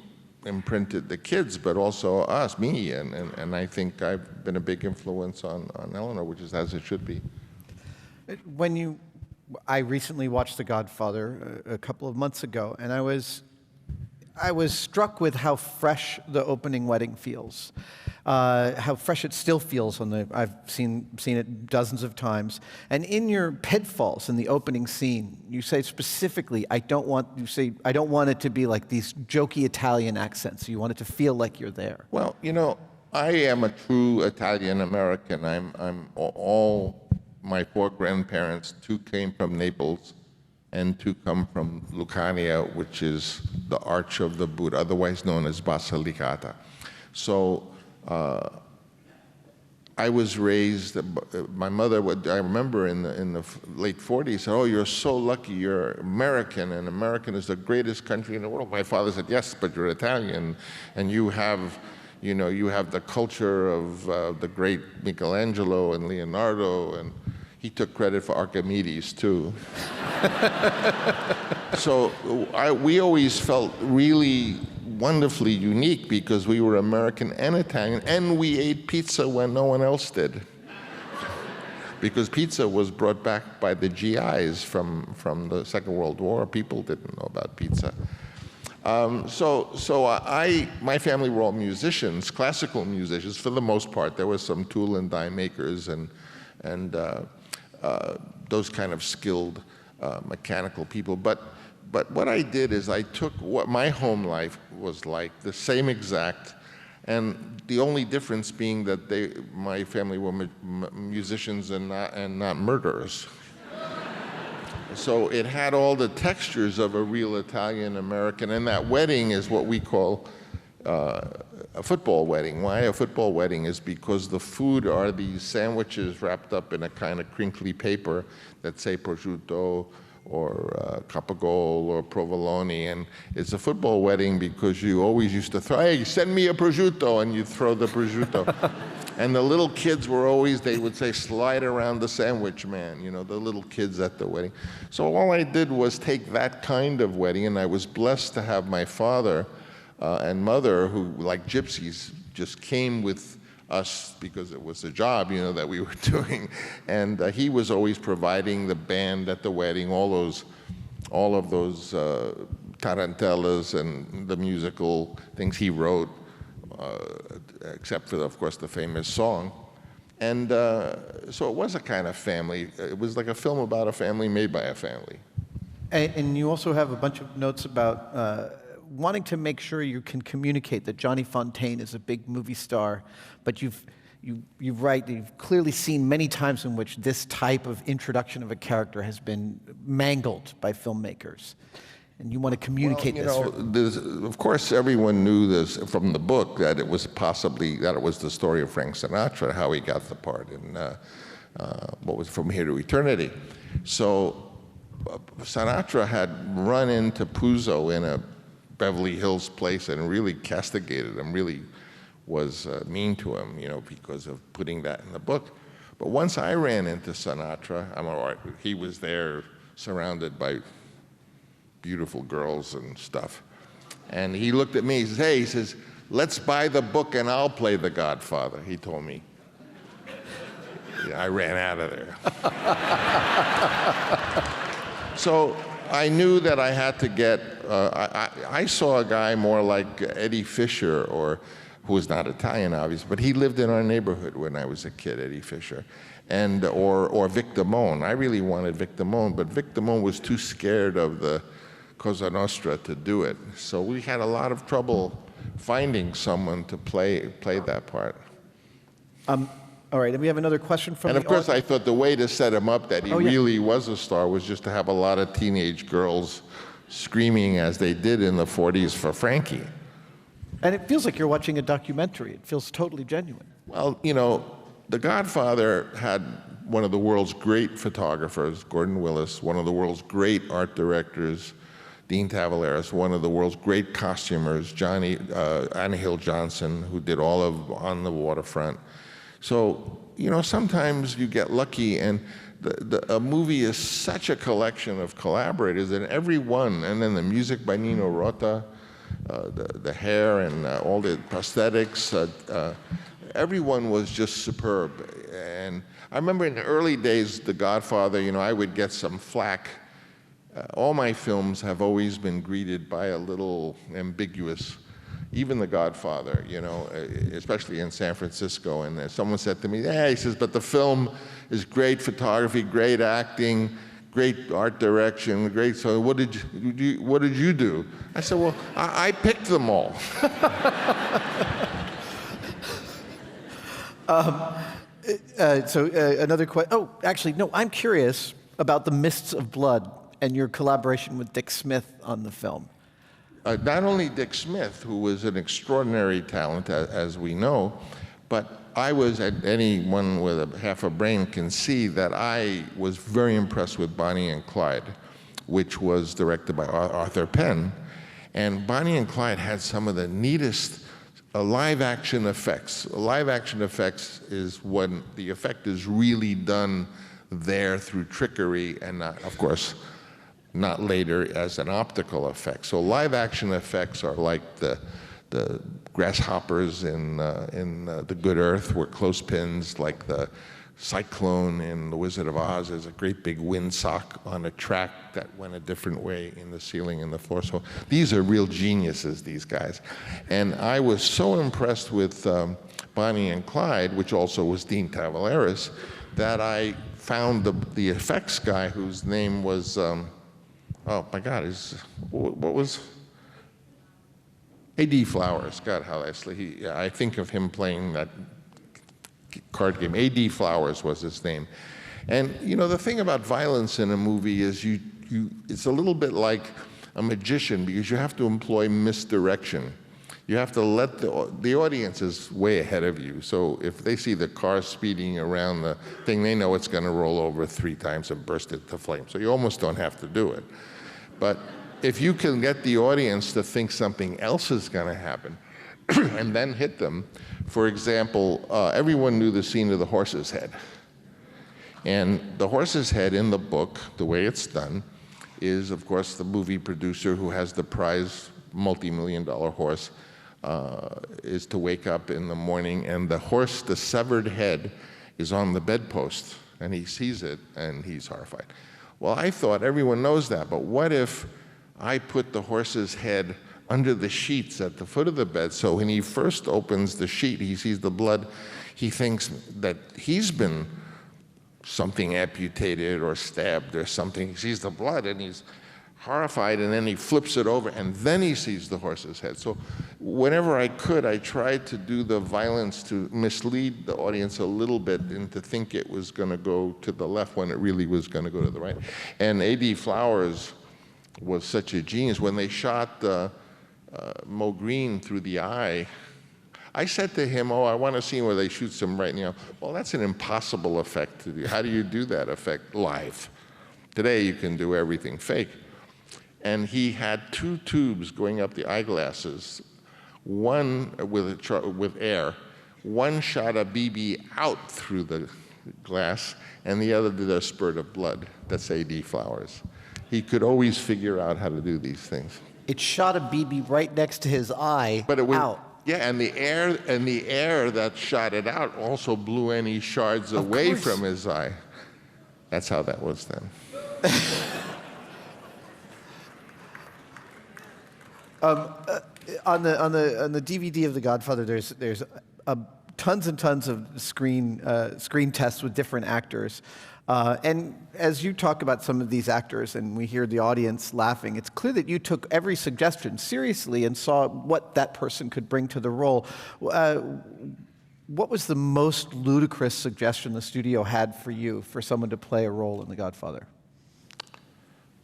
imprinted the kids, but also us, me, and I think I've been a big influence on Eleanor, which is as it should be. I recently watched The Godfather a couple of months ago, and I was struck with how fresh the opening wedding feels, how fresh it still feels I've seen it dozens of times. And in your pitfalls in the opening scene, you say specifically, I don't want it to be like these jokey Italian accents. You want it to feel like you're there. Well, you know, I am a true Italian American. I'm all my four grandparents, two came from Naples, and two come from Lucania, which is the Arch of the Buddha, otherwise known as Basilicata. So I was raised, my mother I remember in the late 40s, said, oh, you're so lucky, you're American, and American is the greatest country in the world. My father said, yes, but you're Italian, and you have the culture of the great Michelangelo and Leonardo, and he took credit for Archimedes, too. So we always felt really wonderfully unique because we were American and Italian, and we ate pizza when no one else did. Because pizza was brought back by the GIs from the Second World War. People didn't know about pizza. My family were all musicians, classical musicians for the most part. There was some tool and die makers and those kind of skilled mechanical people. But what I did is I took what my home life was like, the same exact, and the only difference being that my family were musicians and not murderers. So it had all the textures of a real Italian American, and that wedding is what we call a football wedding. Why a football wedding is because the food are these sandwiches wrapped up in a kind of crinkly paper that say prosciutto or capogol or provolone, and it's a football wedding because you always used to throw, hey, send me a prosciutto, and you throw the prosciutto. And the little kids were always, they would say, slide around the sandwich man, you know, the little kids at the wedding. So all I did was take that kind of wedding, and I was blessed to have my father and mother, who, like gypsies, just came with us because it was a job, you know, that we were doing. And he was always providing the band at the wedding, all of those tarantellas and the musical things he wrote, except for, of course, the famous song. And so it was a kind of family. It was like a film about a family made by a family. And you also have a bunch of notes about wanting to make sure you can communicate that Johnny Fontane is a big movie star, but you've clearly seen many times in which this type of introduction of a character has been mangled by filmmakers. And you want to communicate this. Of course, everyone knew this from the book, that it was the story of Frank Sinatra, how he got the part in what was From Here to Eternity. So Sinatra had run into Puzo in a Beverly Hills place and really castigated him, really was mean to him, you know, because of putting that in the book. But once I ran into Sinatra, he was there surrounded by beautiful girls and stuff. And he looked at me, he says, hey, he says, let's buy the book and I'll play the Godfather, he told me. Yeah, I ran out of there. So I knew that I had to get, I saw a guy more like Eddie Fisher, or who was not Italian, obviously, but he lived in our neighborhood when I was a kid, Eddie Fisher, and or Vic Damone. I really wanted Vic Damone, but Vic Damone was too scared of the Cosa Nostra to do it. So we had a lot of trouble finding someone to play that part. All right, and we have another question from And the of course, I thought the way to set him up that he Oh, yeah. really was a star was just to have a lot of teenage girls screaming as they did in the 40s for Frankie. And it feels like you're watching a documentary. It feels totally genuine. Well, you know, The Godfather had one of the world's great photographers, Gordon Willis, one of the world's great art directors, Dean Tavoularis, one of the world's great costumers, Anna Hill Johnson, who did all of On the Waterfront. So, you know, sometimes you get lucky, and a movie is such a collection of collaborators, and every one, and then the music by Nino Rota, the hair and all the prosthetics, everyone was just superb. And I remember in the early days, The Godfather, you know, I would get some flack. All my films have always been greeted by a little ambiguous, even The Godfather, you know, especially in San Francisco. And someone said to me, yeah, he says, but the film is great photography, great acting, great art direction, great, so what did you do? I said, well, I picked them all. Another question. Oh, actually, no, I'm curious about The Mists of Blood and your collaboration with Dick Smith on the film. Not only Dick Smith, who was an extraordinary talent, as we know, but I was, anyone with a half a brain can see that I was very impressed with Bonnie and Clyde, which was directed by Arthur Penn. And Bonnie and Clyde had some of the neatest live action effects. Live action effects is when the effect is really done there through trickery and not, of course, not later as an optical effect. So live action effects are like the grasshoppers in The Good Earth were clothespins, like the cyclone in The Wizard of Oz is a great big windsock on a track that went a different way in the ceiling and the floor. So these are real geniuses, these guys. And I was so impressed with Bonnie and Clyde, which also was Dean Tavoularis, that I found the effects guy whose name was, oh my God, what was? A.D. Flowers. God, how I think of him playing that card game. A.D. Flowers was his name. And you know, the thing about violence in a movie is it's a little bit like a magician, because you have to employ misdirection. You have to let the audience is way ahead of you. So if they see the car speeding around the thing, they know it's going to roll over 3 times and burst into flames. So you almost don't have to do it. But if you can get the audience to think something else is going to happen and then hit them, for example, everyone knew the scene of the horse's head. And the horse's head in the book, the way it's done, is, of course, the movie producer who has the prize multi-million-dollar horse is to wake up in the morning, and the horse, the severed head, is on the bedpost, and he sees it, and he's horrified. Well, I thought everyone knows that, but what if I put the horse's head under the sheets at the foot of the bed, so when he first opens the sheet, he sees the blood, he thinks that he's been something amputated or stabbed or something. He sees the blood and he's horrified, and then he flips it over, and then he sees the horse's head. So whenever I could, I tried to do the violence to mislead the audience a little bit into think it was going to go to the left when it really was going to go to the right. And A.D. Flowers was such a genius. When they shot Mo Green through the eye, I said to him, oh, I want a scene where they shoot some right now. Well, that's an impossible effect to do. How do you do that effect live? Today, you can do everything fake. And he had 2 tubes going up the eyeglasses, one with air. One shot a BB out through the glass, and the other did a spurt of blood. That's A.D. Flowers. He could always figure out how to do these things. It shot a BB right next to his eye But it was, out. yeah, and the air that shot it out also blew any shards away course. from his eye. That's how that was then. On the DVD of The Godfather, there's tons and tons of screen tests with different actors. And as you talk about some of these actors and we hear the audience laughing, it's clear that you took every suggestion seriously and saw what that person could bring to the role. What was the most ludicrous suggestion the studio had for you for someone to play a role in The Godfather?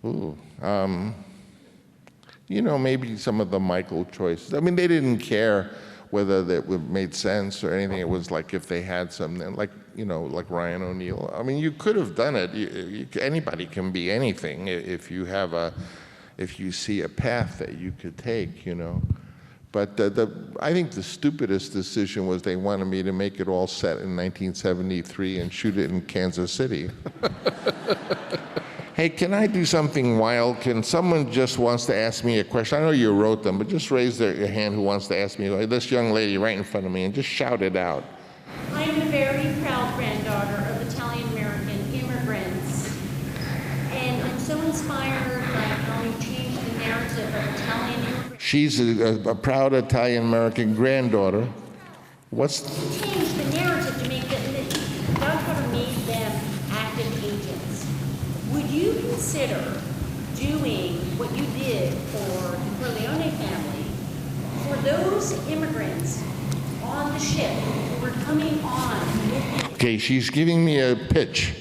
Ooh, you know, maybe some of the Michael choices. I mean, they didn't care whether that made sense or anything. It was like if they had something, like, you know, like Ryan O'Neal. I mean, you could have done it. Anybody can be anything if you have if you see a path that you could take, you know. But I think the stupidest decision was they wanted me to make it all set in 1973 and shoot it in Kansas City. Hey, can I do something wild? Can someone just wants to ask me a question? I know you wrote them, but just raise your hand who wants to ask me. Like this young lady right in front of me, and just shout it out. I am a very proud granddaughter of Italian-American immigrants, and I'm so inspired by how you changed the narrative of Italian immigrants. She's a proud Italian-American granddaughter. What's... Change the narrative to make the Godfather made them active agents. Would you consider doing what you did for the Corleone family for those immigrants on the ship who were coming on with Okay, she's giving me a pitch.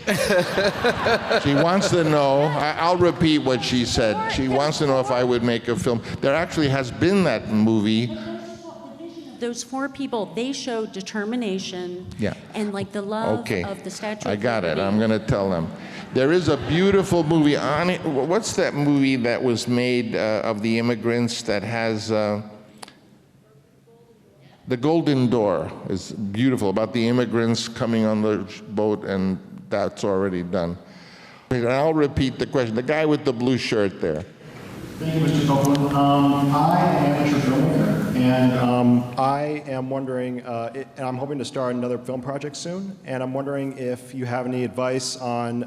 She wants to know, I'll repeat what she said. She wants to know if I would make a film. There actually has been that movie. those four people, they show determination Yeah. and like the love Okay, of the Statue I of got it. Liberty. I'm going to tell them. There is a beautiful movie on it. What's that movie that was made of the immigrants that has The Golden Door is beautiful, about the immigrants coming on the boat, and that's already done. And I'll repeat the question. The guy with the blue shirt there. Thank you, Mr. Copeland. I am an amateur filmmaker, and I am wondering, and I'm hoping to star in another film project soon, and I'm wondering if you have any advice on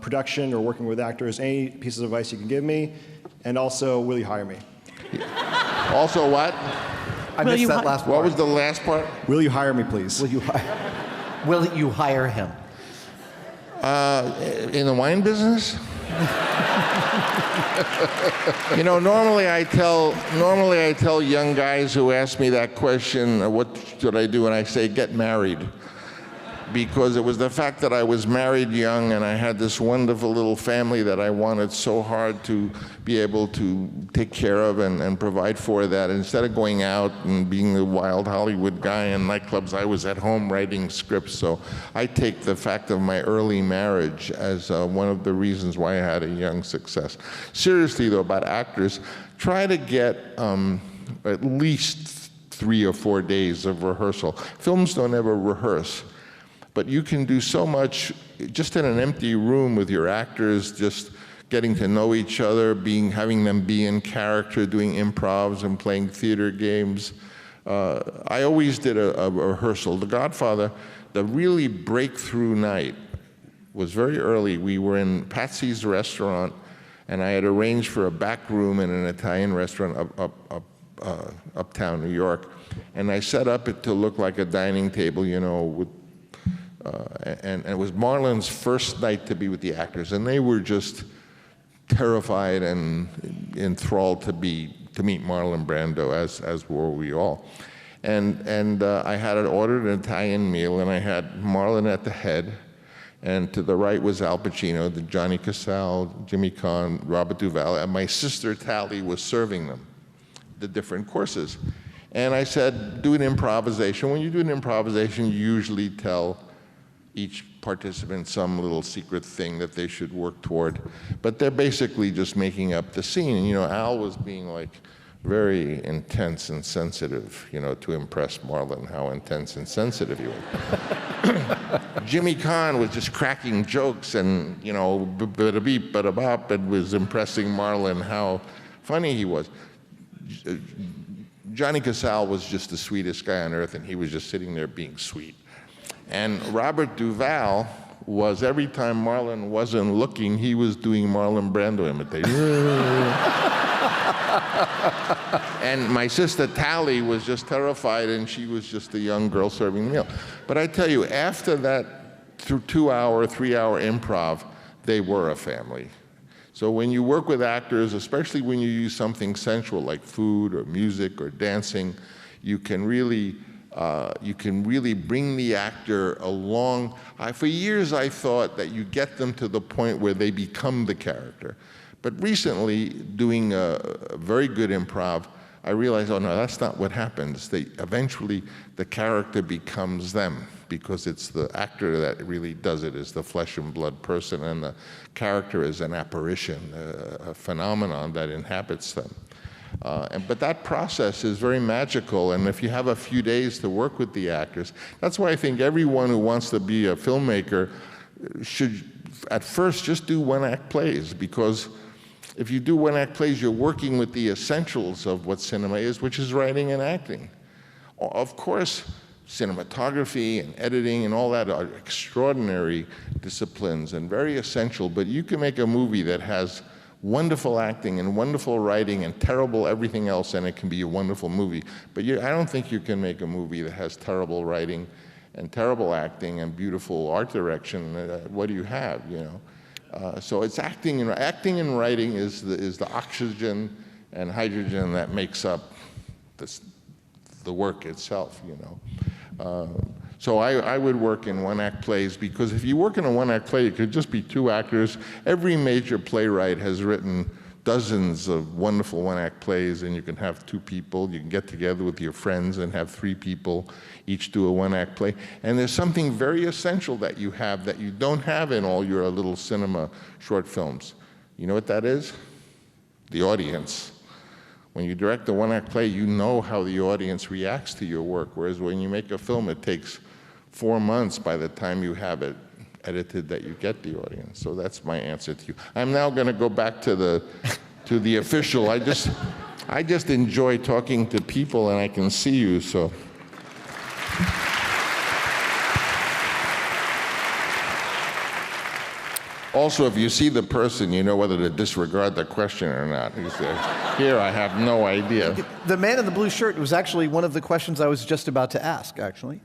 production or working with actors, any pieces of advice you can give me, and also, will you hire me? Also what? I Will missed you that hi- last part. What was the last part? Will you hire me, please? Will you hire him? In the wine business? You know, normally I tell young guys who ask me that question, what should I do? And I say, get married. Because it was the fact that I was married young and I had this wonderful little family that I wanted so hard to be able to take care of and provide for, that instead of going out and being the wild Hollywood guy in nightclubs, I was at home writing scripts. So I take the fact of my early marriage as one of the reasons why I had a young success. Seriously though, about actors, try to get at least 3 or 4 days of rehearsal. Films don't ever rehearse. But you can do so much just in an empty room with your actors, just getting to know each other, having them be in character, doing improvs and playing theater games. I always did a rehearsal. The Godfather, the really breakthrough night was very early. We were in Patsy's restaurant, and I had arranged for a back room in an Italian restaurant uptown New York. And I set up it to look like a dining table, you know, with and it was Marlon's first night to be with the actors, and they were just terrified and enthralled to meet Marlon Brando, as were we all. And I had ordered an Italian meal, and I had Marlon at the head, and to the right was Al Pacino, the Johnny Cassell, Jimmy Caan, Robert Duvall, and my sister Tally was serving them the different courses. And I said, do an improvisation. When you do an improvisation, you usually tell each participant some little secret thing that they should work toward. But they're basically just making up the scene. And, you know, Al was being like very intense and sensitive, you know, to impress Marlon, how intense and sensitive he was. Jimmy Caan was just cracking jokes and, you know, bada-beep, bada-bop, and was impressing Marlon how funny he was. Johnny Casal was just the sweetest guy on earth, and he was just sitting there being sweet. And Robert Duvall was, every time Marlon wasn't looking, he was doing Marlon Brando imitation. And my sister Tally was just terrified, and she was just a young girl serving the meal. But I tell you, after that, through 2-hour, 3-hour improv, they were a family. So when you work with actors, especially when you use something sensual like food or music or dancing, you can really bring the actor along. For years, I thought that you get them to the point where they become the character. But recently, doing a very good improv, I realized, oh no, that's not what happens. Eventually, the character becomes them, because it's the actor that really does it, is the flesh and blood person, and the character is an apparition, a phenomenon that inhabits them. But that process is very magical, and if you have a few days to work with the actors, that's why I think everyone who wants to be a filmmaker should, at first, just do one-act plays, because if you do one-act plays, you're working with the essentials of what cinema is, which is writing and acting. Of course, cinematography and editing and all that are extraordinary disciplines and very essential, but you can make a movie that has wonderful acting and wonderful writing and terrible everything else, and it can be a wonderful movie. But I don't think you can make a movie that has terrible writing and terrible acting and beautiful art direction. What do you have, you know? So it's acting and writing is the oxygen and hydrogen that makes up the work itself, you know. So I would work in one-act plays, because if you work in a one-act play, it could just be 2 actors. Every major playwright has written dozens of wonderful one-act plays, and you can have 2 people. You can get together with your friends and have 3 people each do a one-act play. And there's something very essential that you have that you don't have in all your little cinema short films. You know what that is? The audience. When you direct a one-act play, you know how the audience reacts to your work, whereas when you make a film, it takes 4 months by the time you have it edited that you get the audience. So that's my answer to you. I'm now going to go back to the official. I just enjoy talking to people, and I can see you, so. Also, if you see the person, you know whether to disregard the question or not. Here, I have no idea. The man in the blue shirt was actually one of the questions I was just about to ask, actually.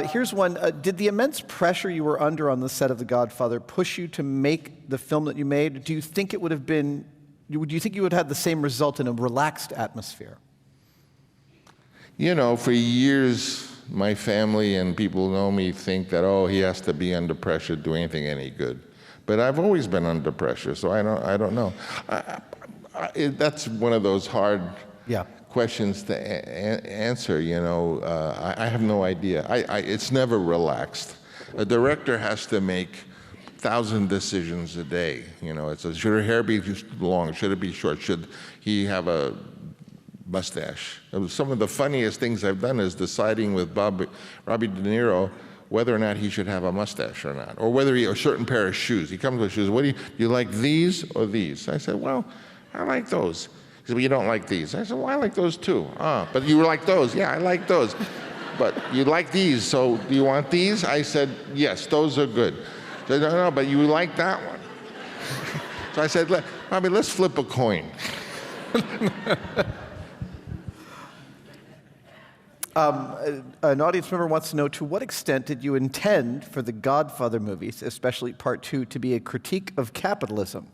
Here's one. Did the immense pressure you were under on the set of The Godfather push you to make the film that you made? Do you think it would have been, do you think you would have had the same result in a relaxed atmosphere? You know, for years, my family and people who know me think that, oh, he has to be under pressure to do anything any good. But I've always been under pressure, so I don't know. That's one of those hard questions to answer, you know. I have no idea. It's never relaxed. A director has to make 1,000 decisions a day. You know, should her hair be long? Should it be short? Should he have a mustache? Some of the funniest things I've done is deciding with Robbie De Niro whether or not he should have a mustache or not, or whether a certain pair of shoes. He comes with shoes. What do you like, these or these? I said, well, I like those. He said, well, you don't like these. I said, well, I like those too. Ah, but you like those? Yeah, I like those. But you like these, so do you want these? I said, yes, those are good. He said, no, but you like that one. So I said, Robbie, let's flip a coin. An audience member wants to know, to what extent did you intend for the Godfather movies, especially Part 2, to be a critique of capitalism?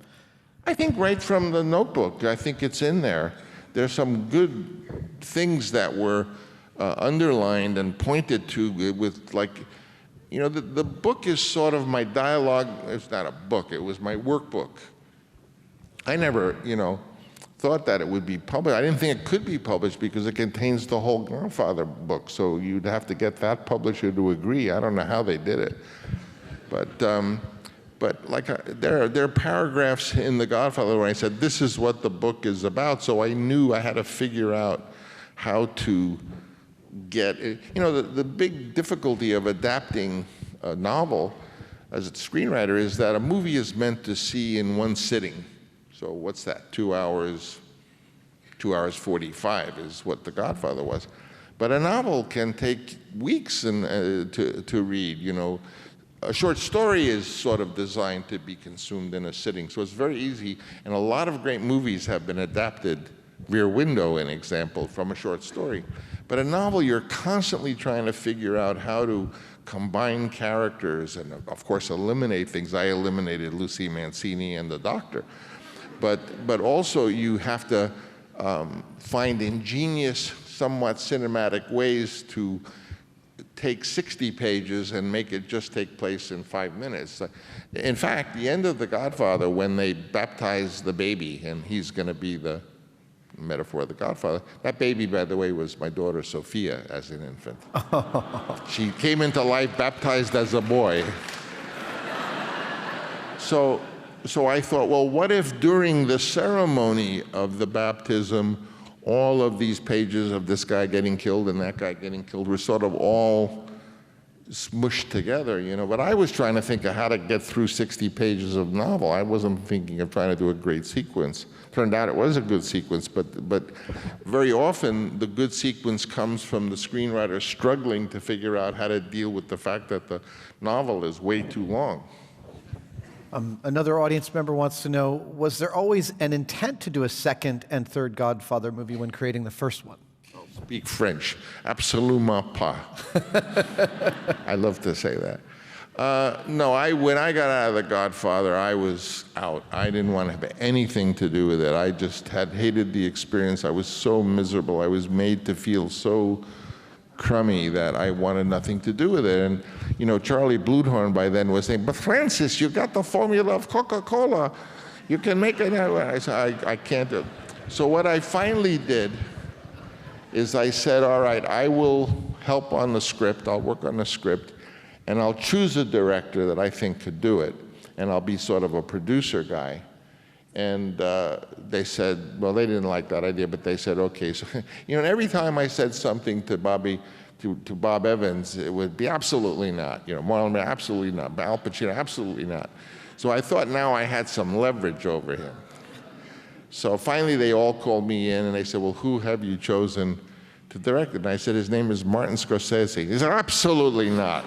I think right from the Notebook, I think it's in there. There's some good things that were underlined and pointed to with, like, you know, the book is sort of my dialogue. It's not a book, it was my workbook. I never, you know, thought that it would be published. I didn't think it could be published because it contains the whole Godfather book, so you'd have to get that publisher to agree. I don't know how they did it. But like there are paragraphs in The Godfather where I said, this is what the book is about, so I knew I had to figure out how to get it. You know, the big difficulty of adapting a novel as a screenwriter is that a movie is meant to see in one sitting. So what's that, 2 hours, 2 hours 45 is what The Godfather was. But a novel can take weeks to read, you know. A short story is sort of designed to be consumed in a sitting, so it's very easy, and a lot of great movies have been adapted, Rear Window, an example, from a short story. But a novel, you're constantly trying to figure out how to combine characters and, of course, eliminate things. I eliminated Lucy Mancini and the Doctor. But also you have to find ingenious, somewhat cinematic ways to take 60 pages and make it just take place in 5 minutes. In fact, the end of The Godfather, when they baptize the baby, and he's going to be the metaphor of The Godfather, that baby, by the way, was my daughter Sophia as an infant. She came into life baptized as a boy. So I thought, well, what if during the ceremony of the baptism, all of these pages of this guy getting killed and that guy getting killed were sort of all smushed together, you know? But I was trying to think of how to get through 60 pages of novel. I wasn't thinking of trying to do a great sequence. Turned out it was a good sequence, but very often the good sequence comes from the screenwriter struggling to figure out how to deal with the fact that the novel is way too long. Another audience member wants to know, was there always an intent to do a second and third Godfather movie when creating the first one? Speak French. Absolument pas. I love to say that. No, when I got out of The Godfather, I was out. I didn't want to have anything to do with it. I just had hated the experience. I was so miserable. I was made to feel so crummy that I wanted nothing to do with it. And, you know, Charlie Bluhdorn by then was saying, but Francis, you got the formula of Coca-Cola. You can make it. I said, I can't do it. So what I finally did is I said, all right, I will help on the script. I'll work on the script, and I'll choose a director that I think could do it, and I'll be sort of a producer guy. And they said, well, they didn't like that idea, but they said, okay. So, you know, and every time I said something to Bob Evans, it would be absolutely not. You know, Marlon Brando, absolutely not. Al Pacino, absolutely not. So I thought now I had some leverage over him. So finally they all called me in and they said, well, who have you chosen to direct it? And I said, his name is Martin Scorsese. He said, absolutely not.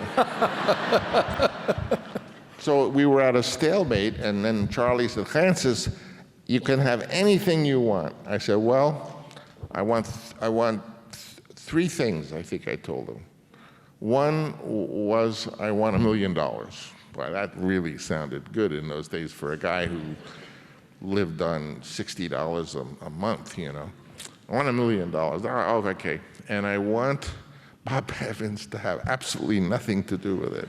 So we were at a stalemate, and then Charlie said, Francis, you can have anything you want. I said, well, I want 3 things, I think I told him. One was, I want $1 million. Boy, that really sounded good in those days for a guy who lived on $60 a month, you know. I want $1 million. Oh, okay. And I want Bob Evans to have absolutely nothing to do with it.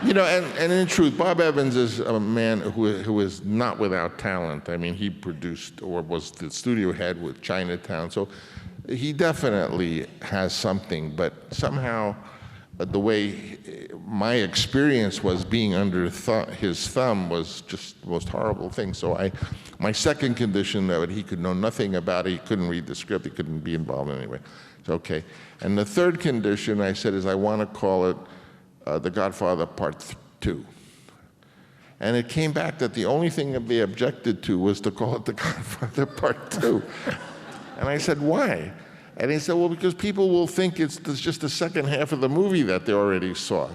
You know, and in truth, Bob Evans is a man who is not without talent. I mean, he produced or was the studio head with Chinatown, so he definitely has something, but somehow the way my experience was being under his thumb was just the most horrible thing. So my second condition that he could know nothing about it, he couldn't read the script, he couldn't be involved in it anyway. It's okay. And the third condition I said is I want to call it The Godfather Part 2. And it came back that the only thing that they objected to was to call it The Godfather Part 2. And I said, why? And he said, well, because people will think it's just the second half of the movie that they already saw.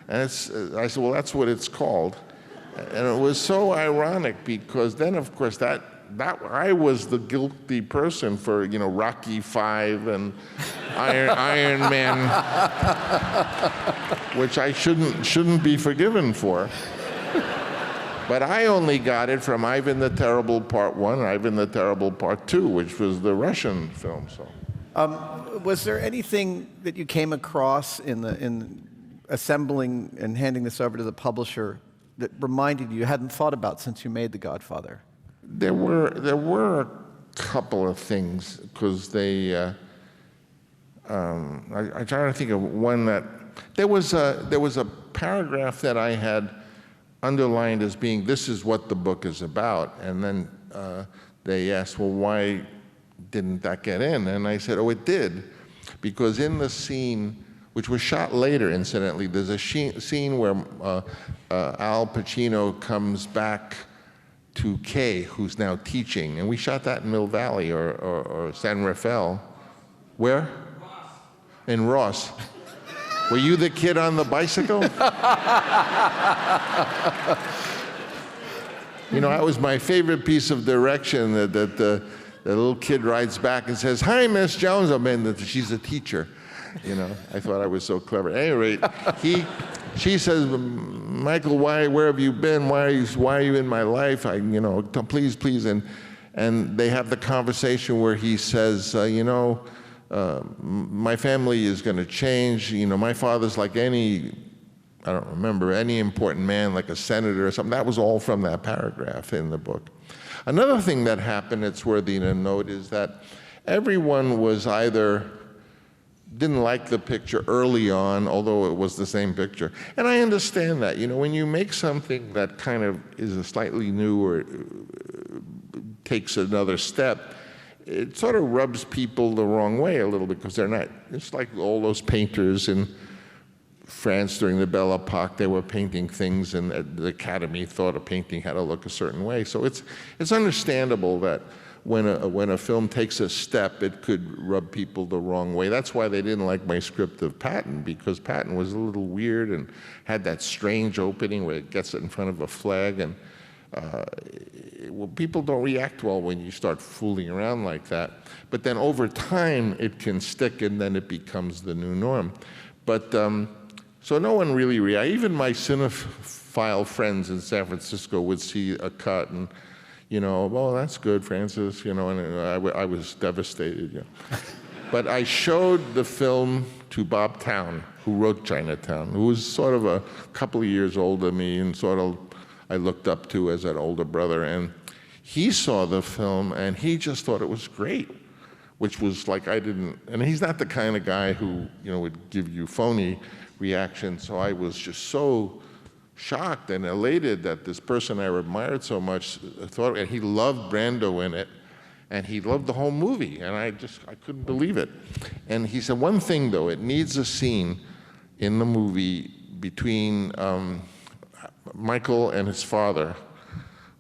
And I said, well, that's what it's called. And it was so ironic because then, of course, that I was the guilty person for, you know, Rocky V and Iron Man, which I shouldn't be forgiven for. But I only got it from Ivan the Terrible Part 1 and Ivan the Terrible Part 2, which was the Russian film. So, was there anything that you came across in assembling and handing this over to the publisher that reminded you hadn't thought about since you made The Godfather? There were a couple of things because they. I try to think of one that there was a paragraph that I had underlined as being, this is what the book is about. And then they asked, well, why didn't that get in? And I said, oh, it did. Because in the scene which was shot later, incidentally. There's a scene where Al Pacino comes back to Kay, who's now teaching, and we shot that in Mill Valley or San Rafael. Where? In Ross. Were you the kid on the bicycle? You know, that was my favorite piece of direction, that the little kid rides back and says, "Hi, Miss Jones." I mean, that she's a teacher. You know, I thought I was so clever. At any rate, she says, "Michael, where have you been? Why are you in my life? Please." And they have the conversation where he says, my family is going to change. You know, my father's like any important man, like a senator or something. That was all from that paragraph in the book. Another thing that happened, it's worthy to note, is that everyone was either didn't like the picture early on, although it was the same picture. And I understand that. You know, when you make something that kind of is a slightly new or takes another step, it sort of rubs people the wrong way a little bit, because they're not, it's like all those painters in France during the Belle Epoque, they were painting things and the Academy thought a painting had to look a certain way. So it's understandable that when a film takes a step, it could rub people the wrong way. That's why they didn't like my script of Patton, because Patton was a little weird and had that strange opening where it gets it in front of a flag, and people don't react well when you start fooling around like that. But then over time, it can stick, and then it becomes the new norm. But so no one really reacted. Even my cinephile friends in San Francisco would see a cut and, "Oh, that's good, Francis," and I was devastated. But I showed the film to Bob Towne, who wrote Chinatown, who was sort of a couple of years older than me and sort of I looked up to as an older brother. And he saw the film and he just thought it was great, which was like and he's not the kind of guy who, would give you phony reactions. So I was just so shocked and elated that this person I admired so much thought, and he loved Brando in it, and he loved the whole movie, and I couldn't believe it. And he said, one thing though, it needs a scene in the movie between Michael and his father,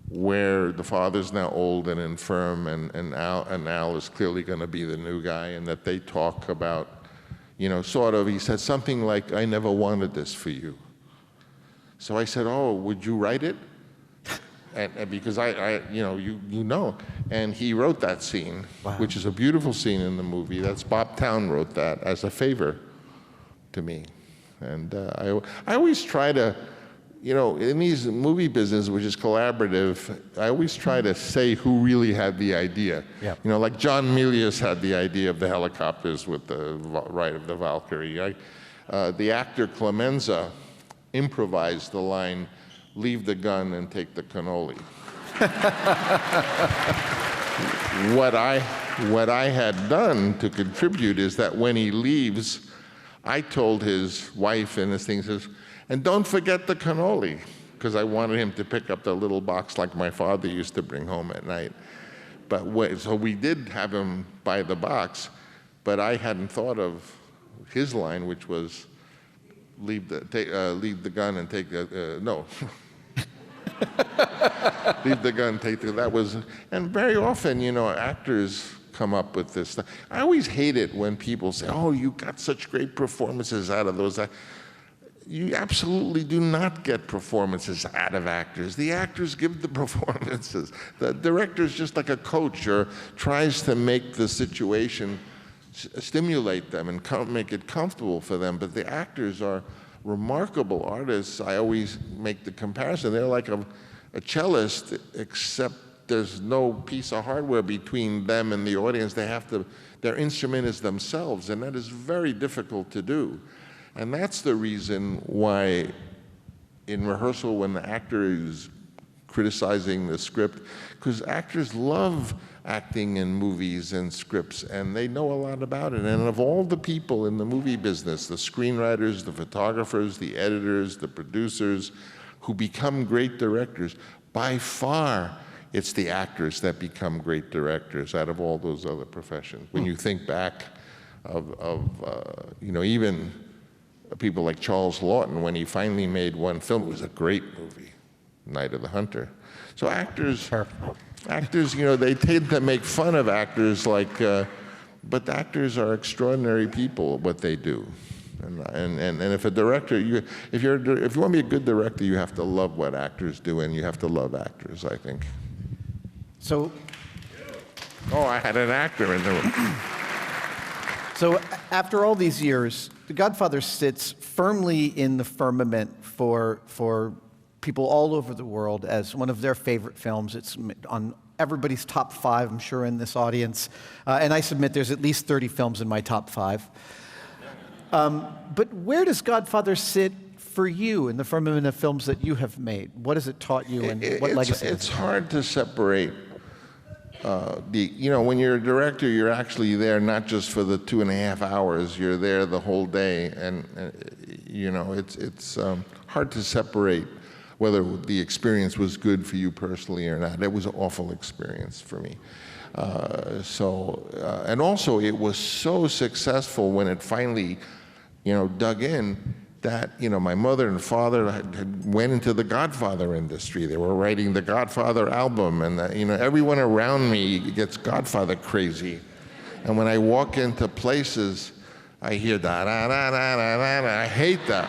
where the father's now old and infirm, and Al is clearly going to be the new guy, and that they talk about, he said something like, "I never wanted this for you." So I said, "Oh, would you write it?" And because and he wrote that scene, wow, which is a beautiful scene in the movie. That's Bob Towne wrote that as a favor to me. And I always try to, in these movie business, which is collaborative, I always try to say who really had the idea. Yeah. Like John Milius had the idea of the helicopters with the Ride of the Valkyrie. The actor Clemenza improvised the line, "Leave the gun and take the cannoli." What I had done to contribute is that when he leaves, I told his wife and his thing, says, "And don't forget the cannoli," because I wanted him to pick up the little box like my father used to bring home at night. So we did have him buy the box, but I hadn't thought of his line, which was, leave the gun and take the, no. Leave the gun, take the, that was, and very often, actors come up with this stuff. I always hate it when people say, "Oh, you got such great performances out of those." You absolutely do not get performances out of actors. The actors give the performances. The director's just like a coach, or tries to make the situation stimulate them and make it comfortable for them. But the actors are remarkable artists. I always make the comparison. They're like a cellist, except there's no piece of hardware between them and the audience. Their instrument is themselves, and that is very difficult to do. And that's the reason why in rehearsal, when the actor is criticizing the script, because actors love acting in movies and scripts, and they know a lot about it. And of all the people in the movie business, the screenwriters, the photographers, the editors, the producers, who become great directors, by far, it's the actors that become great directors out of all those other professions. When you think back of even people like Charles Lawton, when he finally made one film, it was a great movie, Night of the Hunter. So actors, they tend to make fun of actors but actors are extraordinary people at what they do. And if a director, if you want to be a good director, you have to love what actors do, and you have to love actors, I think. So, I had an actor in the room. so after all these years, The Godfather sits firmly in the firmament for people all over the world as one of their favorite films. It's on everybody's top 5, I'm sure, in this audience. And I submit there's at least 30 films in my top 5. But where does Godfather sit for you in the firmament of films that you have made? What has it taught you, and what legacy? It's hard to separate. When you're a director, you're actually there not just for the 2.5 hours. You're there the whole day, and it's hard to separate whether the experience was good for you personally or not. It was an awful experience for me. And also it was so successful when it finally, dug in, that my mother and father had went into the Godfather industry. They were writing the Godfather album, and everyone around me gets Godfather crazy. And when I walk into places, I hear da da da da da da. I hate that.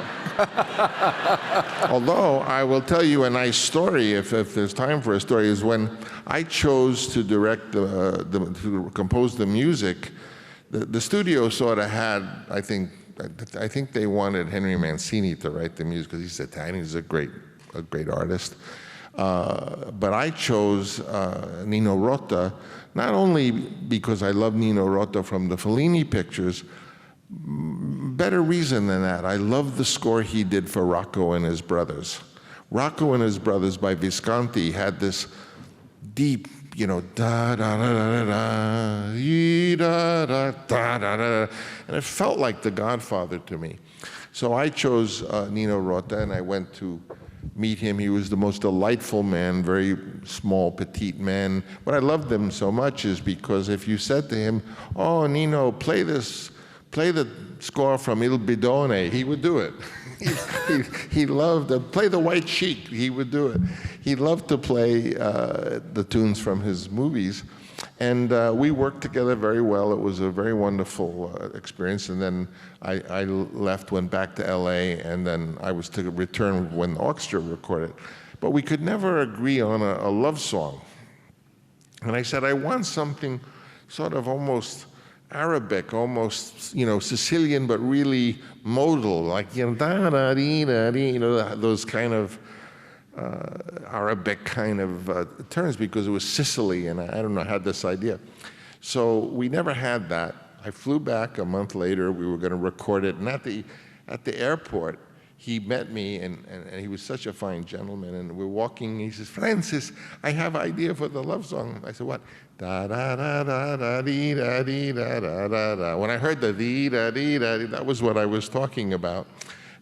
Although I will tell you a nice story, if there's time for a story, is when I chose to direct to compose the music. The studio sort of had, I think they wanted Henry Mancini to write the music because he's Italian. He's a great artist. But I chose Nino Rota, not only because I love Nino Rota from the Fellini pictures. Better reason than that. I love the score he did for Rocco and His Brothers. Rocco and His Brothers by Visconti had this deep, da da da da da da da da da da, and it felt like The Godfather to me. So I chose Nino Rota, and I went to meet him. He was the most delightful man, very small, petite man. What I loved him so much is because if you said to him, "Oh, Nino, play the score from Il Bidone," he would do it. He loved to play The White Sheik. He would do it. He loved to play the tunes from his movies. And we worked together very well. It was a very wonderful experience. And then I left, went back to LA, and then I was to return when the orchestra recorded. But we could never agree on a love song. And I said, I want something sort of almost Arabic, almost, Sicilian, but really modal, like, da-da-dee-da-dee, those kind of Arabic kind of terms, because it was Sicily, and I don't know, I had this idea. So we never had that. I flew back a month later. We were going to record it, and at the airport, he met me, and he was such a fine gentleman, and we're walking, and he says, "Francis, I have an idea for the love song." I said, "What?" Da da da da da dee da dee da da da da. When I heard the dee da dee da, that was what I was talking about,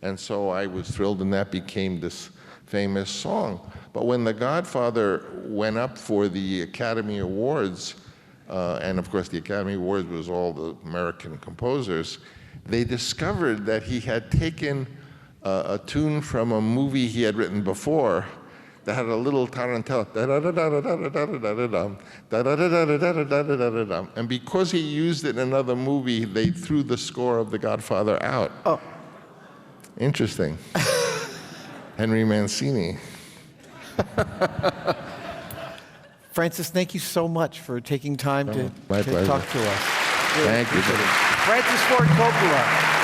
and so I was thrilled, and that became this famous song. But when The Godfather went up for the Academy Awards, and of course the Academy Awards was all the American composers, they discovered that he had taken a tune from a movie he had written before that had a little tarantella, and because he used it in another movie, they threw the score of The Godfather out. Oh. Interesting. Henry Mancini. Francis, thank you so much for taking time to My pleasure. talk to us. Thank you. Francis Ford Coppola.